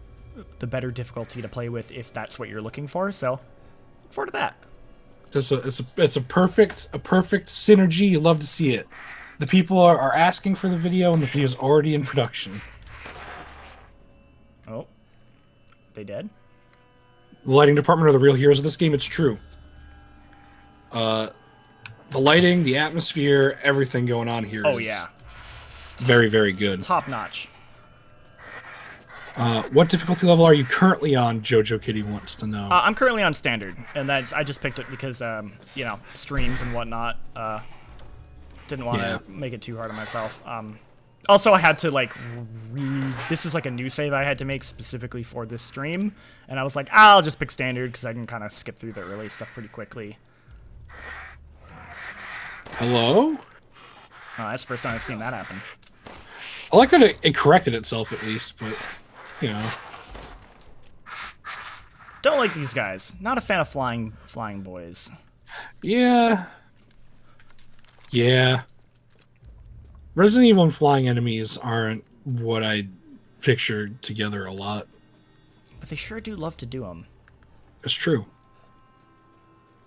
difficulty to play with if that's what you're looking for. So look forward to that. It's a perfect synergy. You love to see it. The people are asking for the video, and the video's already in production. Oh, they did? The lighting department are the real heroes of this game. It's true. The lighting, the atmosphere, everything going on here. Oh is yeah, very, very good. top notch. What difficulty level are you currently on? Jojo Kitty wants to know. I'm currently on standard, and I just picked it because you know, streams and whatnot. Didn't want to make it too hard on myself. Also, I had to like this is like a new save I had to make specifically for this stream, and I was like, I'll just pick standard because I can kind of skip through the early stuff pretty quickly. Hello? That's the first time I've seen that happen. I like that it corrected itself at least, but you know. Don't like these guys. Not a fan of flying boys. Yeah. Yeah. Resident Evil and flying enemies aren't what I pictured together a lot. But they sure do love to do them. It's true.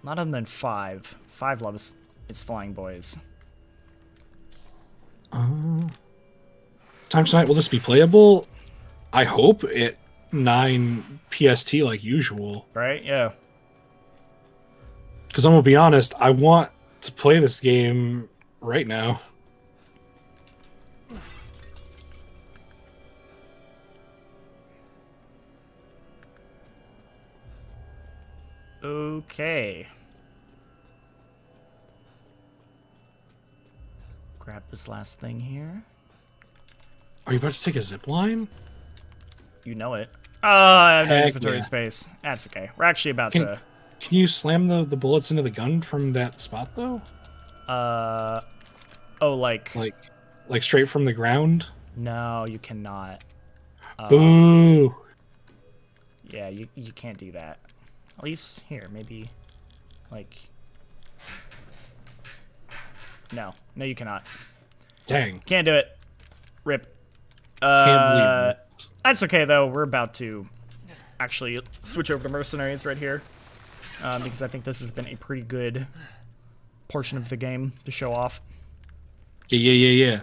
Not other than 5. 5 loves its flying boys. Time tonight, will this be playable? I hope at 9 PST like usual. Right? Yeah. Because I'm going to be honest, I want to play this game right now. Okay. Grab this last thing here. Are you about to take a zip line? You know it. Oh, I have no Heck inventory yeah. space. That's okay. We're actually about to... Can you slam the bullets into the gun from that spot though? Oh, like... Like straight from the ground? No, you cannot. Boo! Yeah, you can't do that. At least here, maybe, like... No, you cannot. Dang. Can't do it. Rip. Can't believe this. That's okay, though. We're about to actually switch over to Mercenaries right here. Because I think this has been a pretty good portion of the game to show off. Yeah.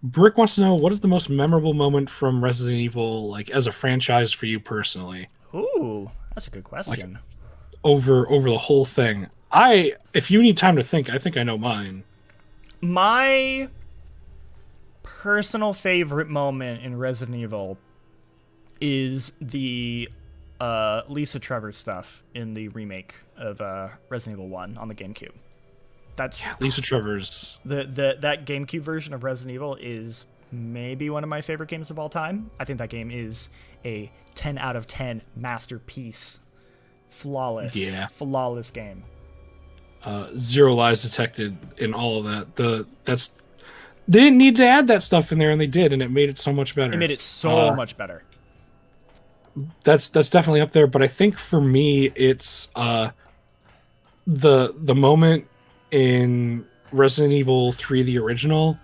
Brick wants to know, what is the most memorable moment from Resident Evil, like, as a franchise for you personally? Ooh, that's a good question. Like, over the whole thing. If you need time to think, I think I know mine. My personal favorite moment in Resident Evil is the Lisa Trevor stuff in the remake of Resident Evil 1 on the GameCube. That's Lisa Trevor's. That GameCube version of Resident Evil is maybe one of my favorite games of all time. I think that game is a 10 out of 10 masterpiece. Flawless game. Zero lies detected in all of that. They didn't need to add that stuff in there, and they did, and it made it so much better. It made it so much better. That's definitely up there, but I think for me it's the moment in Resident Evil 3 the original,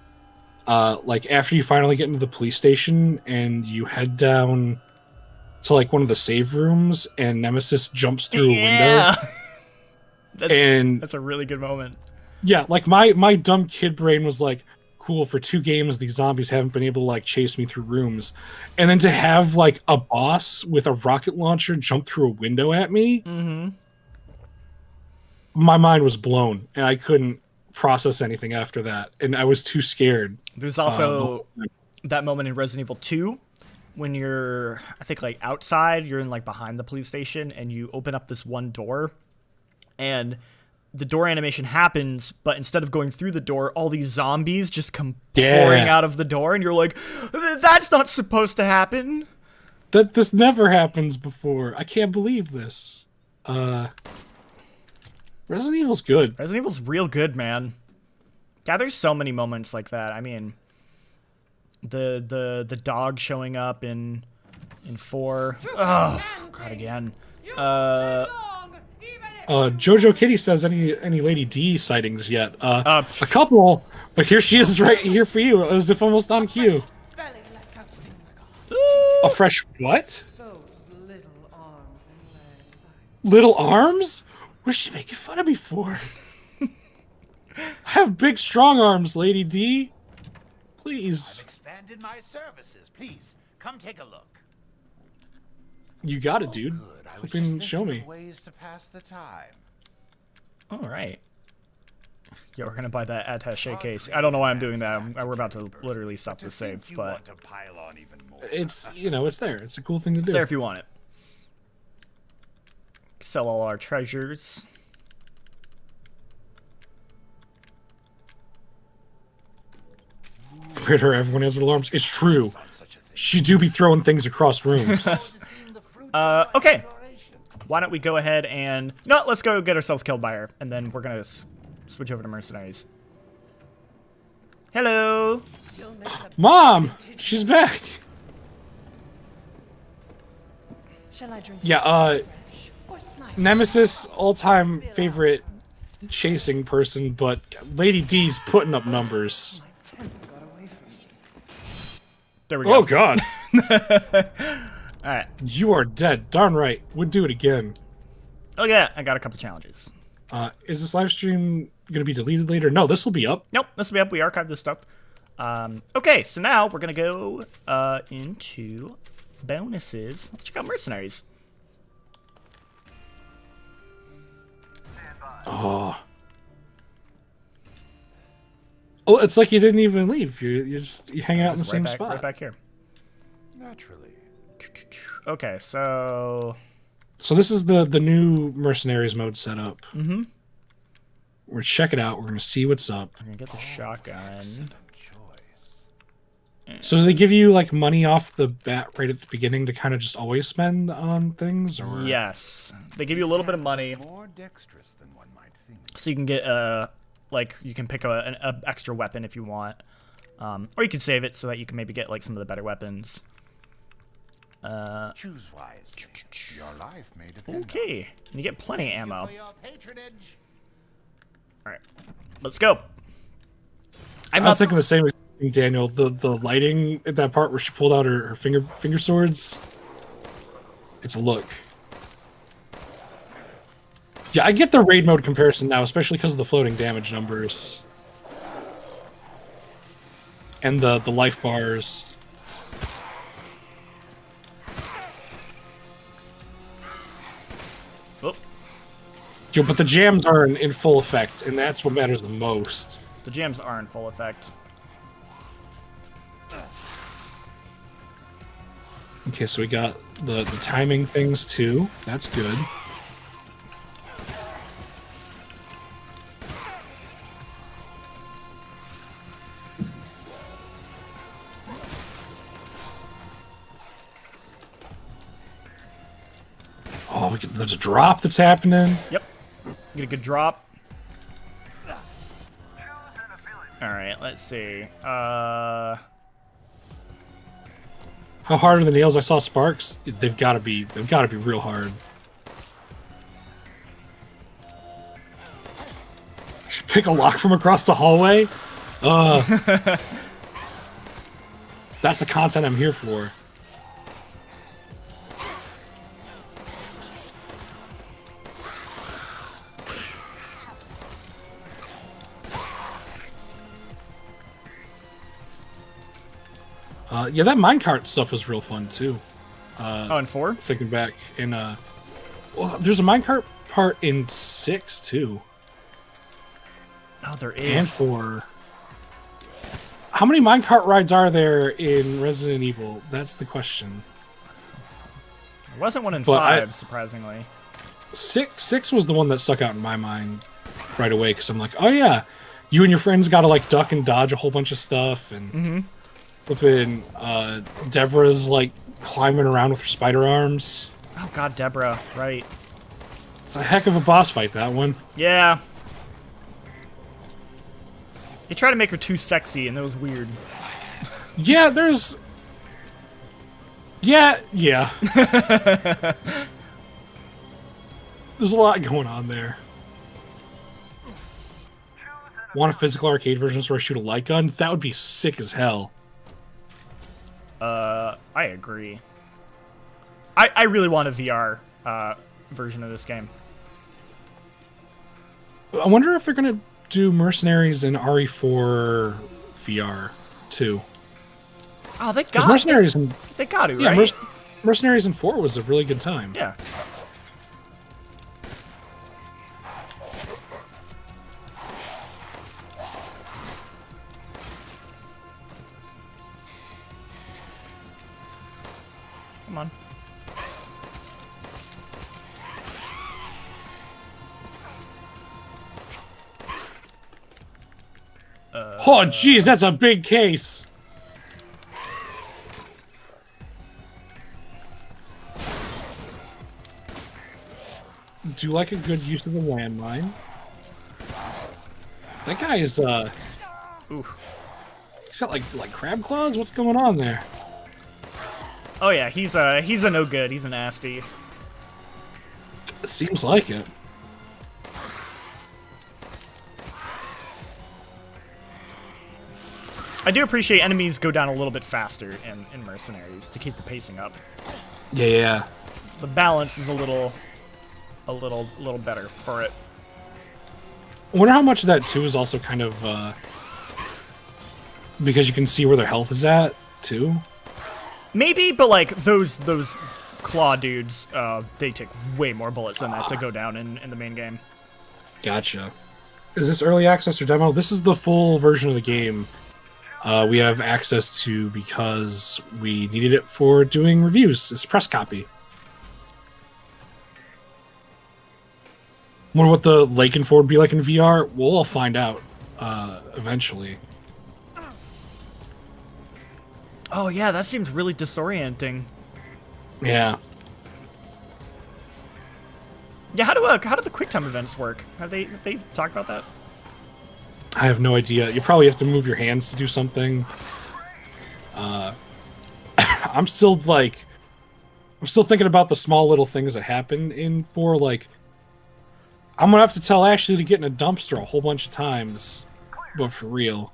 like after you finally get into the police station and you head down to like one of the save rooms and Nemesis jumps through a window. That's a really good moment. Yeah, like my dumb kid brain was like, cool, for 2 games these zombies haven't been able to like chase me through rooms, and then to have like a boss with a rocket launcher jump through a window at me, my mind was blown and I couldn't process anything after that, and I was too scared. There's also that moment in Resident Evil 2 when you're, I think, like outside, you're in like behind the police station, and you open up this one door, and the door animation happens, but instead of going through the door, all these zombies just come pouring out of the door, and you're like, that's not supposed to happen. This never happens before. I can't believe this. Resident Evil's good. Resident Evil's real good, man. Yeah, there's so many moments like that. I mean, the dog showing up in 4. Oh, God, again. Jojo Kitty says any Lady D sightings yet? A couple, but here she is right here for you, as if almost on cue. A fresh what? Little arms? What's she making fun of me for? I have big, strong arms, Lady D. Please. I've expanded my services. Please, come take a look. You got it, dude. Good. I was Flipping just show thinking me. of ways to pass the time. All right. Yeah, we're gonna buy that attaché case. I don't know why I'm doing that. We're about to literally stop the save, but it's it's there. It's a cool thing to do. It's there if you want it. Sell all our treasures. Weird her, everyone has alarms. It's true. She do be throwing things across rooms. Okay. Why don't we go ahead and... No, let's go get ourselves killed by her, and then we're gonna switch over to Mercenaries. Hello! Mom! She's back! Shall I drink? Yeah, Nemesis, all-time favorite chasing person, but Lady D's putting up numbers. There we go. Oh, God. Alright. You are dead. Darn right. Would do it again. Oh, yeah. I got a couple challenges. Is this live stream going to be deleted later? No, this will be up. Nope. This will be up. We archived this stuff. Okay, so now we're going to go into bonuses. Let's check out Mercenaries. Oh, it's like you didn't even leave. You're hanging out in the same spot. Right back here. Naturally. Okay, so this is the new Mercenaries mode set up. Mm-hmm. We're gonna check it out. We're gonna see what's up. I'm gonna get the shotgun. So do they give you like money off the bat right at the beginning to kind of just always spend on things, or? Yes, they give you a little bit of money, More dexterous than one might think. so you can get like you can pick an extra weapon if you want, or you can save it so that you can maybe get like some of the better weapons. Choose wisely. Your life may depend. Okay, and you get plenty of On ammo. for your patronage. All right, let's go. I was thinking the same thing, Daniel. The lighting at that part where she pulled out her finger swords. It's a look. Yeah, I get the raid mode comparison now, especially because of the floating damage numbers. And the life bars. Oh, Yo, but the jams are in full effect, and that's what matters the most. the jams are in full effect. Okay, so we got the timing things too. That's good. Oh, there's a drop that's happening. Yep. Get a good drop. Alright, let's see. How hard are the nails? I saw sparks. They've got to be real hard. Should pick a lock from across the hallway. That's the content I'm here for. Yeah, that minecart stuff was real fun too. Oh, in 4? Thinking back in, well, there's a minecart part in 6 too. Oh, there is. And 4. How many minecart rides are there in Resident Evil? That's the question. There wasn't one in But 5, surprisingly. 6 was the one that stuck out in my mind right away because I'm like, oh yeah, you and your friends got to like duck and dodge a whole bunch of stuff and. Flipping, Deborah's like climbing around with her spider arms. Oh god, Deborah, right. It's a heck of a boss fight, that one. Yeah. They tried to make her too sexy, and that was weird. Yeah, there's... Yeah. There's a lot going on there. Want a physical arcade version where I shoot a light gun? That would be sick as hell. I agree. I really want a VR version of this game. I wonder if they're gonna do Mercenaries in RE4 VR too. Oh, they Because got Mercenaries and they got to, yeah, right? Mercenaries in 4 was a really good time. Yeah. Come on. Oh, jeez, that's a big case. Do you like a good use of the landmine? That guy is, Ooh. he's got like crab claws? What's going on there? Oh yeah, he's a no good. He's a nasty. It seems like it. I do appreciate enemies go down a little bit faster in Mercenaries to keep the pacing up. Yeah. The balance is a little better for it. I wonder how much of that too is also kind of because you can see where their health is at too. Maybe, but like those claw dudes, they take way more bullets than that to go down in the main game. Gotcha. Is this early access or demo? This is the full version of the game. We have access to because we needed it for doing reviews. It's a press copy. Wonder what the Lake and Ford be like in VR? We'll all find out eventually. Oh yeah, that seems really disorienting. Yeah. Yeah, how do the QuickTime events work? Have they talked about that? I have no idea. You probably have to move your hands to do something. I'm still thinking about the small little things that happen in 4. Like, I'm gonna have to tell Ashley to get in a dumpster a whole bunch of times, but for real.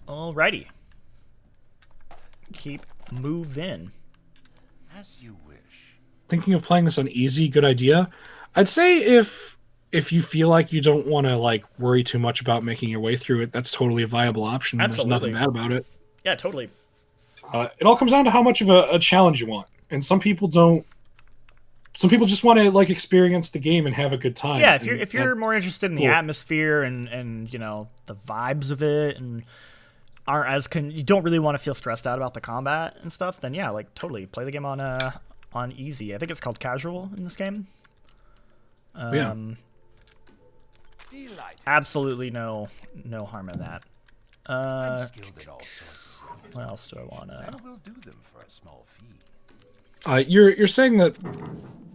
Alrighty. Keep moving. As you wish. Thinking of playing this on easy, good idea. I'd say if you feel like you don't want to like worry too much about making your way through it, that's totally a viable option. Absolutely. There's nothing bad about it. Yeah, totally. It all comes down to how much of a challenge you want, and some people don't. Some people just want to like experience the game and have a good time. Yeah, if you're more interested in the atmosphere and you know the vibes of it and aren't as you don't really want to feel stressed out about the combat and stuff, then yeah, like totally play the game on easy. I think it's called casual in this game. Yeah. Absolutely no harm in that. I'm skilled in all sorts of What else do I want to? and will do them for a small fee. You're saying that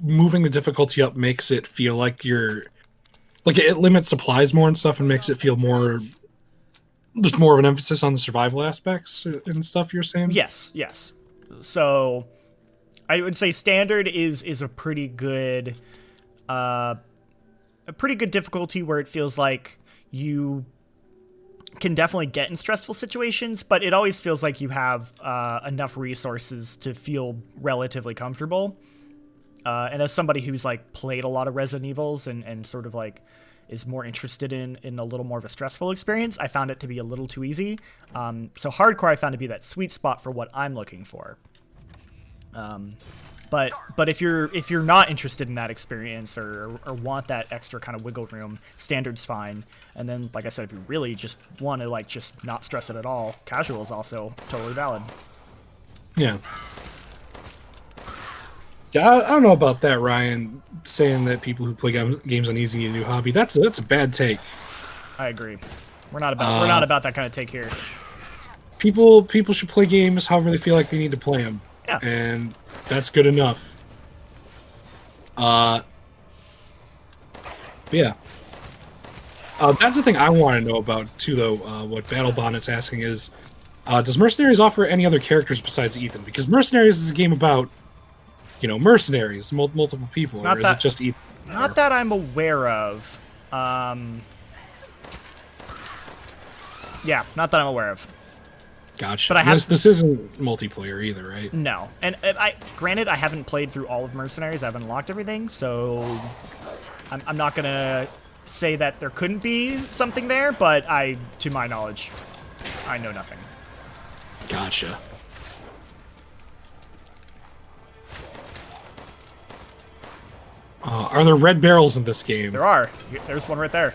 moving the difficulty up makes it feel like it limits supplies more and stuff, and makes it feel more. There's more of an emphasis on the survival aspects and stuff. You're saying? Yes. So, I would say standard is a pretty good difficulty where it feels like you can definitely get in stressful situations, but it always feels like you have enough resources to feel relatively comfortable. And as somebody who's like played a lot of Resident Evils and sort of like is more interested in a little more of a stressful experience, I found it to be a little too easy. So hardcore I found to be that sweet spot for what I'm looking for. But if you're not interested in that experience or want that extra kind of wiggle room, standard's fine. And then, like I said, if you really just want to like just not stress it at all, casual is also totally valid. Yeah. Yeah, I don't know about that, Ryan. Saying that people who play games on easy need a new hobby. That's a bad take. I agree. We're not about that kind of take here. People should play games however they feel like they need to play them. Yeah. And that's good enough. Yeah. That's the thing I want to know about too, though. What Battle Bonnet's asking is, does Mercenaries offer any other characters besides Ethan? Because Mercenaries is a game about, mercenaries, multiple people, or is it just Ethan? Not that I'm aware of. Yeah, not that I'm aware of. Gotcha. But This isn't multiplayer either, right? No, and granted, I haven't played through all of Mercenaries. I haven't unlocked everything, so I'm not gonna say that there couldn't be something there. But to my knowledge, I know nothing. Gotcha. Are there red barrels in this game? There are. There's one right there.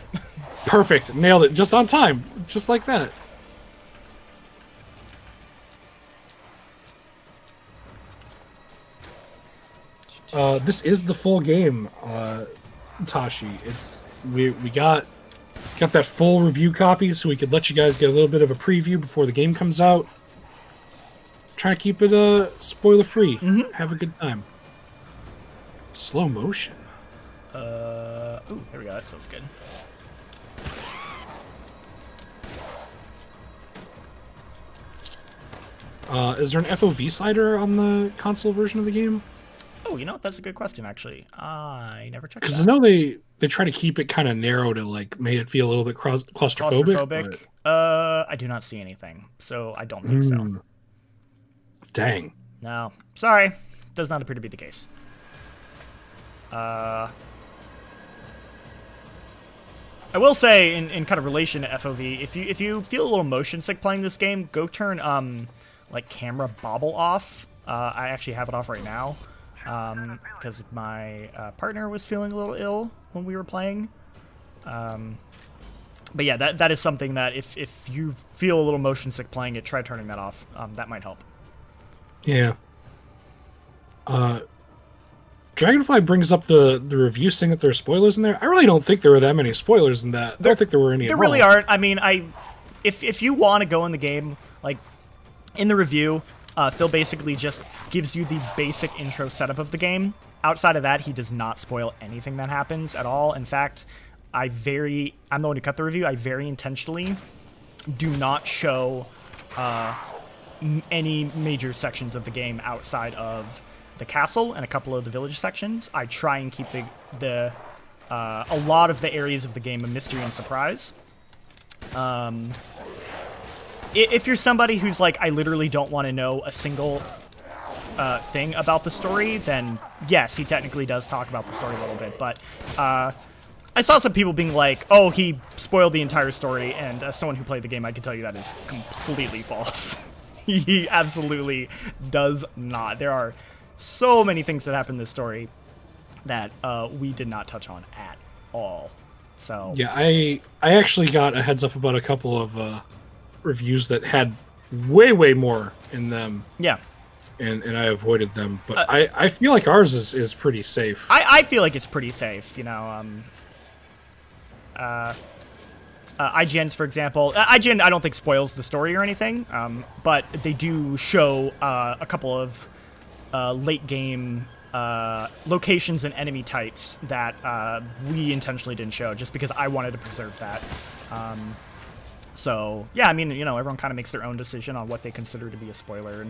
Perfect. Nailed it. Just on time. Just like that. This is the full game, Tashi. We got that full review copy so we could let you guys get a little bit of a preview before the game comes out. Trying to keep it spoiler free. Mm-hmm. Have a good time. Slow motion. Ooh, there we go. That sounds good. Is there an FOV slider on the console version of the game? Oh, you know what? That's a good question, actually. I never checked that. Because I know they try to keep it kind of narrow to like make it feel a little bit claustrophobic. I do not see anything, so I don't think so. Dang. No, sorry, does not appear to be the case. I will say, in kind of relation to FOV, if you feel a little motion sick playing this game, go turn like camera bobble off. I actually have it off right now. Because my partner was feeling a little ill when we were playing. But yeah, that is something that if you feel a little motion sick playing it, try turning that off. That might help. Yeah. Dragonfly brings up the review saying that there are spoilers in there. I really don't think there were that many spoilers in that. I don't think there were any. There really aren't. I mean, if you want to go in the game, like in the review, Phil basically just gives you the basic intro setup of the game. Outside of that, he does not spoil anything that happens at all. In fact, I'm the one who cut the review. I very intentionally do not show any major sections of the game outside of the castle and a couple of the village sections. I try and keep a lot of the areas of the game a mystery and surprise. If you're somebody who's like, I literally don't want to know a single thing about the story, then yes, he technically does talk about the story a little bit. But I saw some people being like, oh, he spoiled the entire story, and as someone who played the game, I can tell you that is completely false. He absolutely does not. There are so many things that happen in this story that we did not touch on at all. So yeah, I actually got a heads up about a couple of reviews that had way more in them. Yeah. And I avoided them, but I feel like ours is pretty safe. I feel like it's pretty safe, you know. IGN's, for example, IGN I don't think spoils the story or anything, but they do show a couple of late game locations and enemy types that we intentionally didn't show, just because I wanted to preserve that. So yeah, I mean, you know, everyone kind of makes their own decision on what they consider to be a spoiler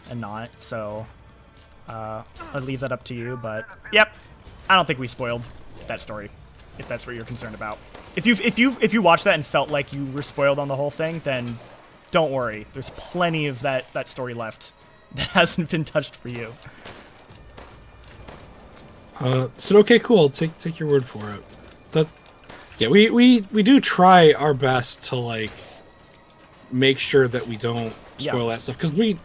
and not. So I'll leave that up to you. But yep, I don't think we spoiled that story, if that's what you're concerned about. If you watched that and felt like you were spoiled on the whole thing, then don't worry. There's plenty of that story left that hasn't been touched for you. So okay, cool. Take your word for it. So, yeah, we do try our best to like make sure that we don't spoil that stuff, because we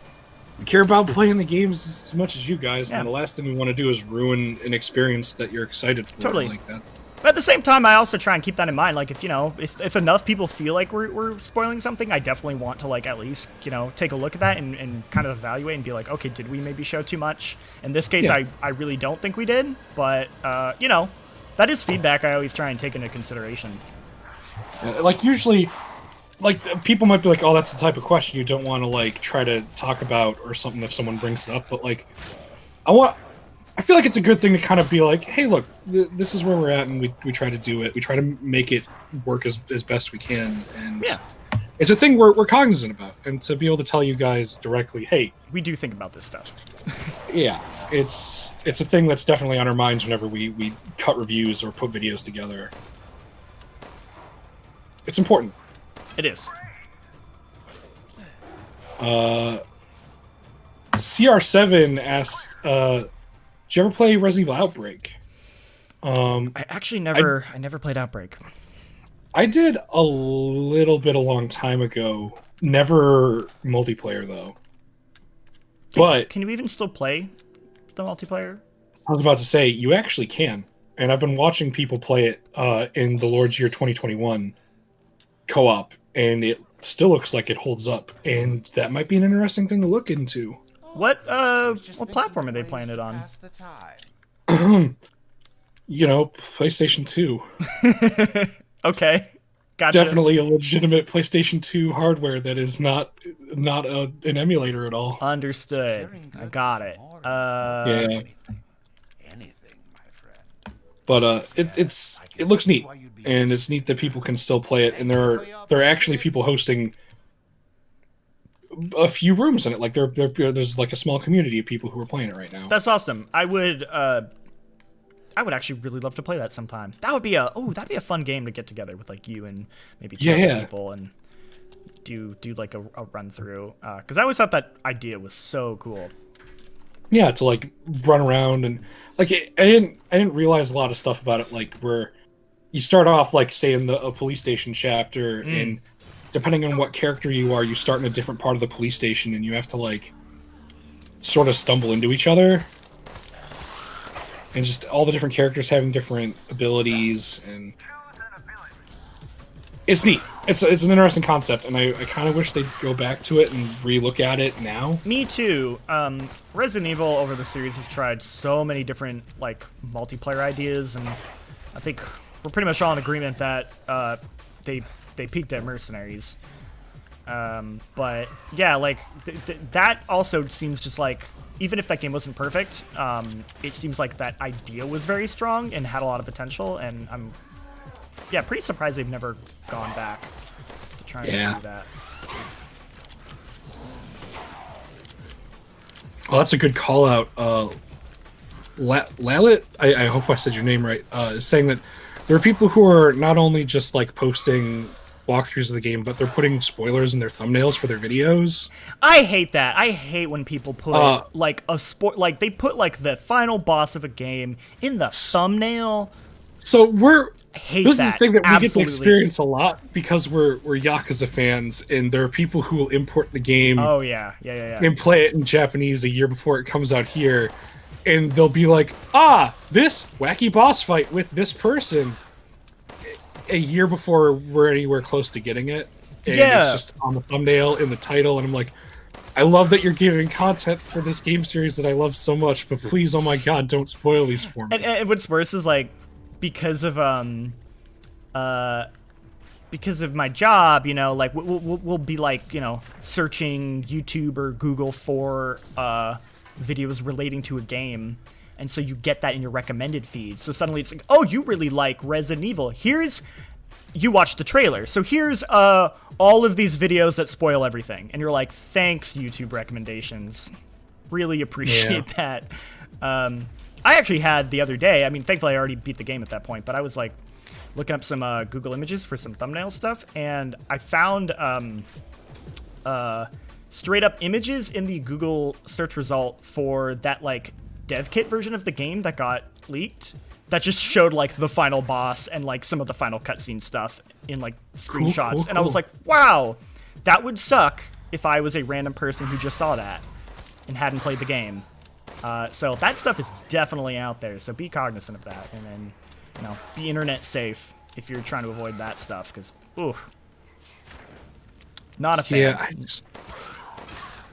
care about playing the games as much as you guys, and the last thing we want to do is ruin an experience that you're excited for. Totally. Like that. But at the same time, I also try and keep that in mind. Like, if you know, if enough people feel like we're spoiling something, I definitely want to like at least, you know, take a look at that and kind of evaluate and be like, okay, did we maybe show too much? In this case, I really don't think we did, but you know, that is feedback I always try and take into consideration. Like usually, like people might be like, oh, that's the type of question you don't want to like try to talk about or something if someone brings it up. But like, I feel like it's a good thing to kind of be like, hey, look, this is where we're at, and we try to do it. We try to make it work as best we can, and it's a thing we're cognizant about. And to be able to tell you guys directly, hey, we do think about this stuff. Yeah, it's a thing that's definitely on our minds whenever we cut reviews or put videos together. It's important. It is. CR7 asks, did you ever play Resident Evil Outbreak? I actually never played Outbreak. I did a little bit a long time ago. Never multiplayer though. Can you even still play the multiplayer? I was about to say you actually can, and I've been watching people play it in the Lord's Year 2021 co-op, and it still looks like it holds up, and that might be an interesting thing to look into. What platform are they playing it on? You know, PlayStation 2. Okay, gotcha. Definitely a legitimate PlayStation 2 hardware that is not an emulator at all. Understood. I got it. Yeah. But it looks neat, and it's neat that people can still play it, and there are actually people hosting a few rooms in it. Like there's like a small community of people who are playing it right now. That's awesome. I would actually really love to play that sometime. That'd be a fun game to get together with like you and maybe two other people and do like a run through. Because I always thought that idea was so cool. Yeah, to like run around and like I didn't realize a lot of stuff about it. Like where you start off like say in a police station chapter, and depending on what character you are, you start in a different part of the police station, and you have to like sort of stumble into each other. And just all the different characters having different abilities, and it's neat. It's an interesting concept, and I kind of wish they'd go back to it and re-look at it now. Me too. Resident Evil over the series has tried so many different like multiplayer ideas, and I think we're pretty much all in agreement that they peaked at Mercenaries. But yeah, like that also seems just like, even if that game wasn't perfect, it seems like that idea was very strong and had a lot of potential, and I'm pretty surprised they've never gone back to try and do that. Oh, that's a good call out. Lalit, I hope I said your name right, is saying that there are people who are not only just like posting walkthroughs of the game, but they're putting spoilers in their thumbnails for their videos. I hate that. I hate when people put like like they put like the final boss of a game in the thumbnail. So this is the thing that we get to Absolutely. experience a lot because we're Yakuza fans, and there are people who will import the game. Oh yeah. And play it in Japanese a year before it comes out here, and they'll be like, this wacky boss fight with this person a year before we're anywhere close to getting it. and Yeah. it's just on the thumbnail in the title, and I'm like, I love that you're giving content for this game series that I love so much, but please, oh my god, don't spoil these for me. And what's worse is like because of my job, you know, like we'll be like, you know, searching YouTube or Google for videos relating to a game, and so you get that in your recommended feed. So suddenly it's like, oh, you really like Resident Evil. You watch the trailer, so here's all of these videos that spoil everything, and you're like, thanks YouTube recommendations, really appreciate that. I actually had the other day, I mean, thankfully I already beat the game at that point, but I was like looking up some Google images for some thumbnail stuff, and I found straight up images in the Google search result for that like dev kit version of the game that got leaked, that just showed like the final boss and like some of the final cutscene stuff in like screenshots. Cool. And I was like, wow, that would suck if I was a random person who just saw that and hadn't played the game. So that stuff is definitely out there, so be cognizant of that, and then, you know, be internet safe if you're trying to avoid that stuff, because ooh, not a fan. Yeah,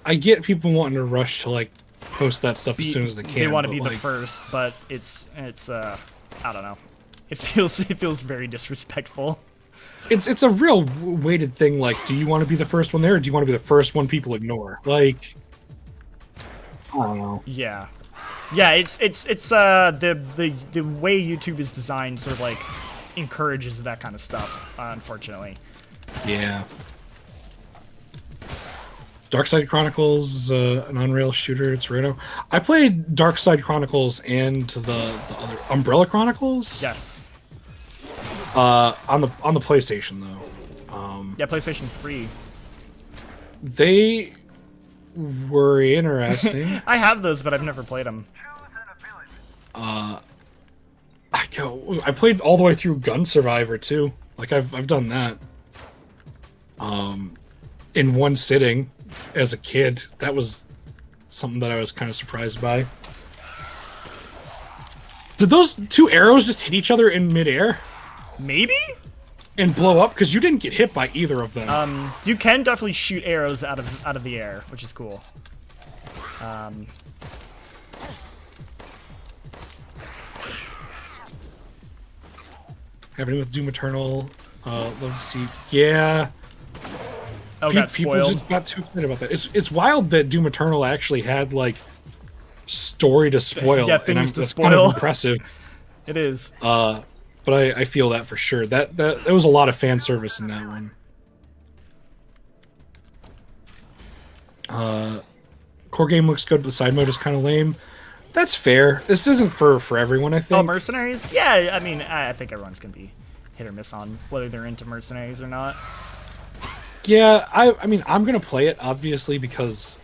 I get people wanting to rush to like post that stuff as soon as they can. They want to but, be like, the first, but it's I don't know. It feels very disrespectful. It's a real weighted thing. Like, do you want to be the first one there, or do you want to be the first one people ignore? Like, I don't know. Yeah, it's the way YouTube is designed sort of like encourages that kind of stuff, unfortunately. Yeah. Darkside Chronicles, an Unreal shooter. It's Reno. I played Darkside Chronicles and the other Umbrella Chronicles. Yes. On the PlayStation though. Yeah, PlayStation 3. They were interesting. I have those, but I've never played them. I played all the way through Gun Survivor too. Like I've done that. In one sitting as a kid. That was something that I was kind of surprised by. Did those two arrows just hit each other in midair? Maybe? And blow up? Because you didn't get hit by either of them. You can definitely shoot arrows out of the air, which is cool. Happening with Doom Eternal. Love to see. Yeah. Oh, got People spoiled. just got too excited about that. It's wild that Doom Eternal actually had like story to spoil. Yeah, things to that's spoil. Kind of impressive. It is. But I feel that for sure. That there was a lot of fan service in that one. Core game looks good, but the side mode is kind of lame. That's fair. This isn't for everyone, I think. Oh, Mercenaries? Yeah, I mean, I think everyone's gonna be hit or miss on whether they're into Mercenaries or not. Yeah, I mean, I'm gonna play it obviously because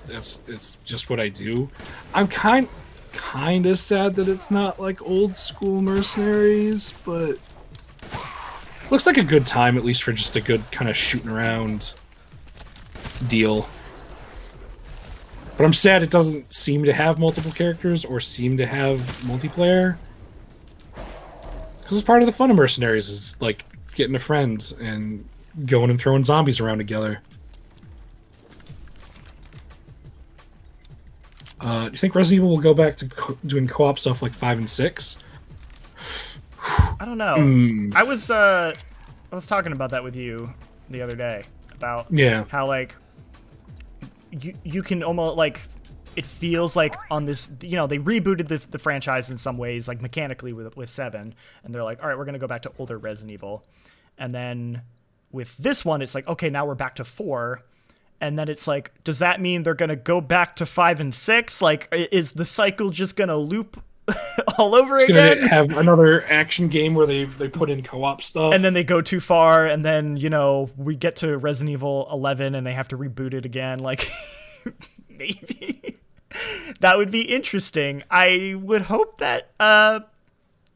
it's just what I do. I'm kind of sad that it's not like old school Mercenaries, but looks like a good time, at least for just a good kind of shooting around deal. But I'm sad it doesn't seem to have multiple characters or seem to have multiplayer. Because it's part of the fun of Mercenaries is like getting a friend and going and throwing zombies around together. Do you think Resident Evil will go back to doing co-op stuff like 5 and 6? I don't know. I was talking about that with you the other day about how like you can almost like it feels like on this, you know, they rebooted the franchise in some ways, like mechanically with 7, and they're like, all right, we're gonna go back to older Resident Evil, and then with this one it's like, okay, now we're back to 4. And then it's like, does that mean they're going to go back to 5 and 6? Like, is the cycle just going to loop all over again? It's going to have another action game where they put in co-op stuff. And then they go too far, and then, you know, we get to Resident Evil 11 and they have to reboot it again. Like, maybe. That would be interesting. I would hope that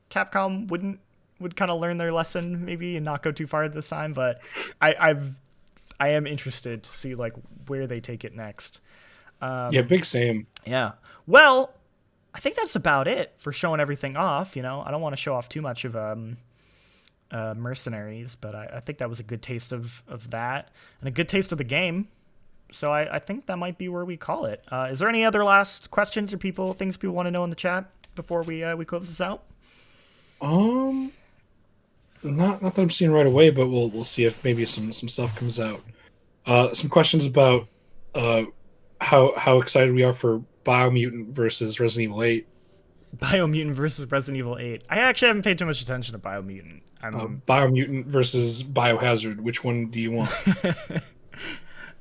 Capcom would kind of learn their lesson, maybe, and not go too far this time. But I am interested to see like where they take it next. Yeah, big same. Yeah. Well, I think that's about it for showing everything off. You know, I don't want to show off too much of Mercenaries, but I think that was a good taste of that and a good taste of the game. So I think that might be where we call it. Is there any other last questions or things people want to know in the chat before we close this out? Not that I'm seeing right away, but we'll see if maybe some stuff comes out. Some questions about how excited we are for Biomutant versus Resident Evil 8. Biomutant versus Resident Evil 8. I actually haven't paid too much attention to Biomutant. Biomutant versus Biohazard. Which one do you want?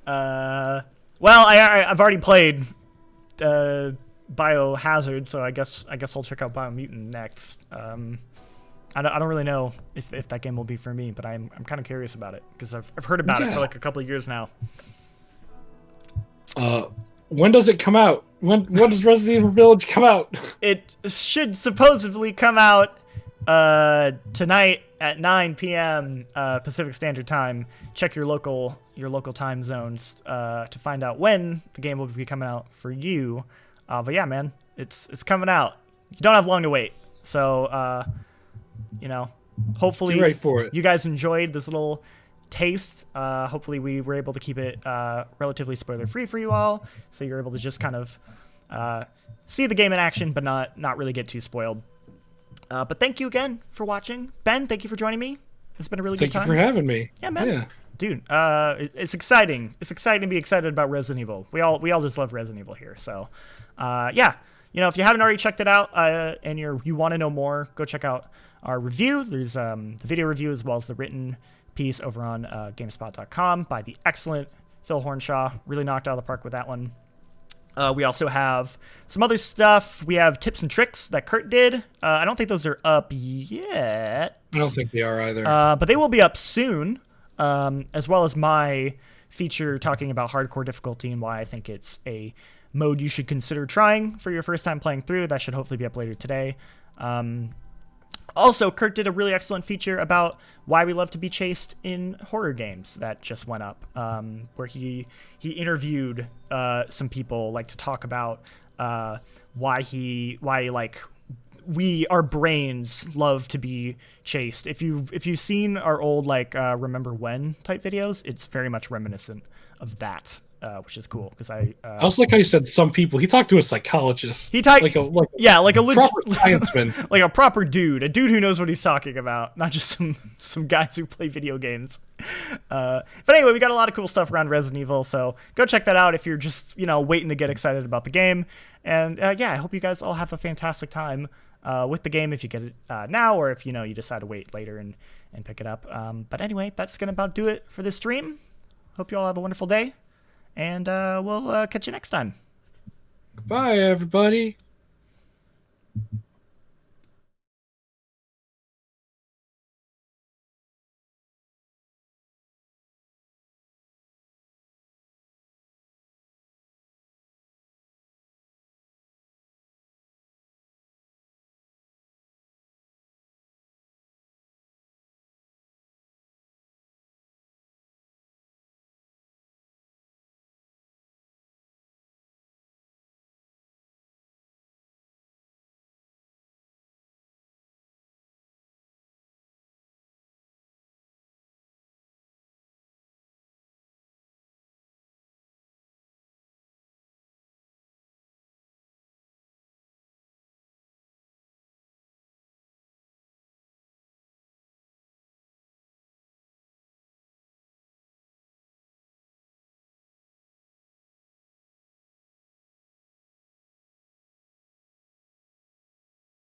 Well, I've already played Biohazard, so I guess I'll check out Biomutant next. I don't really know if that game will be for me, but I'm kind of curious about it because I've heard about it for like a couple of years now. When does it come out? When does Resident Evil Village come out? It should supposedly come out tonight at 9 p.m. Pacific Standard Time. Check your local time zones to find out when the game will be coming out for you. But yeah, man, it's coming out. You don't have long to wait. So hopefully Get ready for it. You guys enjoyed this little taste. Hopefully we were able to keep it relatively spoiler free for you all, so you're able to just kind of see the game in action, but not really get too spoiled. But thank you again for watching. Ben, thank you for joining me. It's been a really good time. Thank you for having me. Yeah, man. Yeah. Dude, it's exciting. It's exciting to be excited about Resident Evil. We all just love Resident Evil here. So, yeah. If you haven't already checked it out and you want to know more, go check out our review. There's the video review as well as the written piece over on GameSpot.com by the excellent Phil Hornshaw. Really knocked out of the park with that one. We also have some other stuff. We have tips and tricks that Kurt did. I don't think those are up yet. I don't think they are either. But they will be up soon, as well as my feature talking about hardcore difficulty and why I think it's a mode you should consider trying for your first time playing through. That should hopefully be up later today. Also, Kurt did a really excellent feature about why we love to be chased in horror games that just went up, where he interviewed some people like to talk about why our brains love to be chased. If you've seen our old Remember When type videos, it's very much reminiscent of that. Which is cool because I also like how you said some people. He talked to a psychologist. He talked like a proper scienceman, like a proper dude, a dude who knows what he's talking about, not just some guys who play video games. But anyway, we got a lot of cool stuff around Resident Evil, so go check that out if you're just waiting to get excited about the game. And yeah, I hope you guys all have a fantastic time with the game if you get it now, or if you decide to wait later and pick it up. But anyway, that's gonna about do it for this stream. Hope you all have a wonderful day. And we'll catch you next time. Bye, everybody.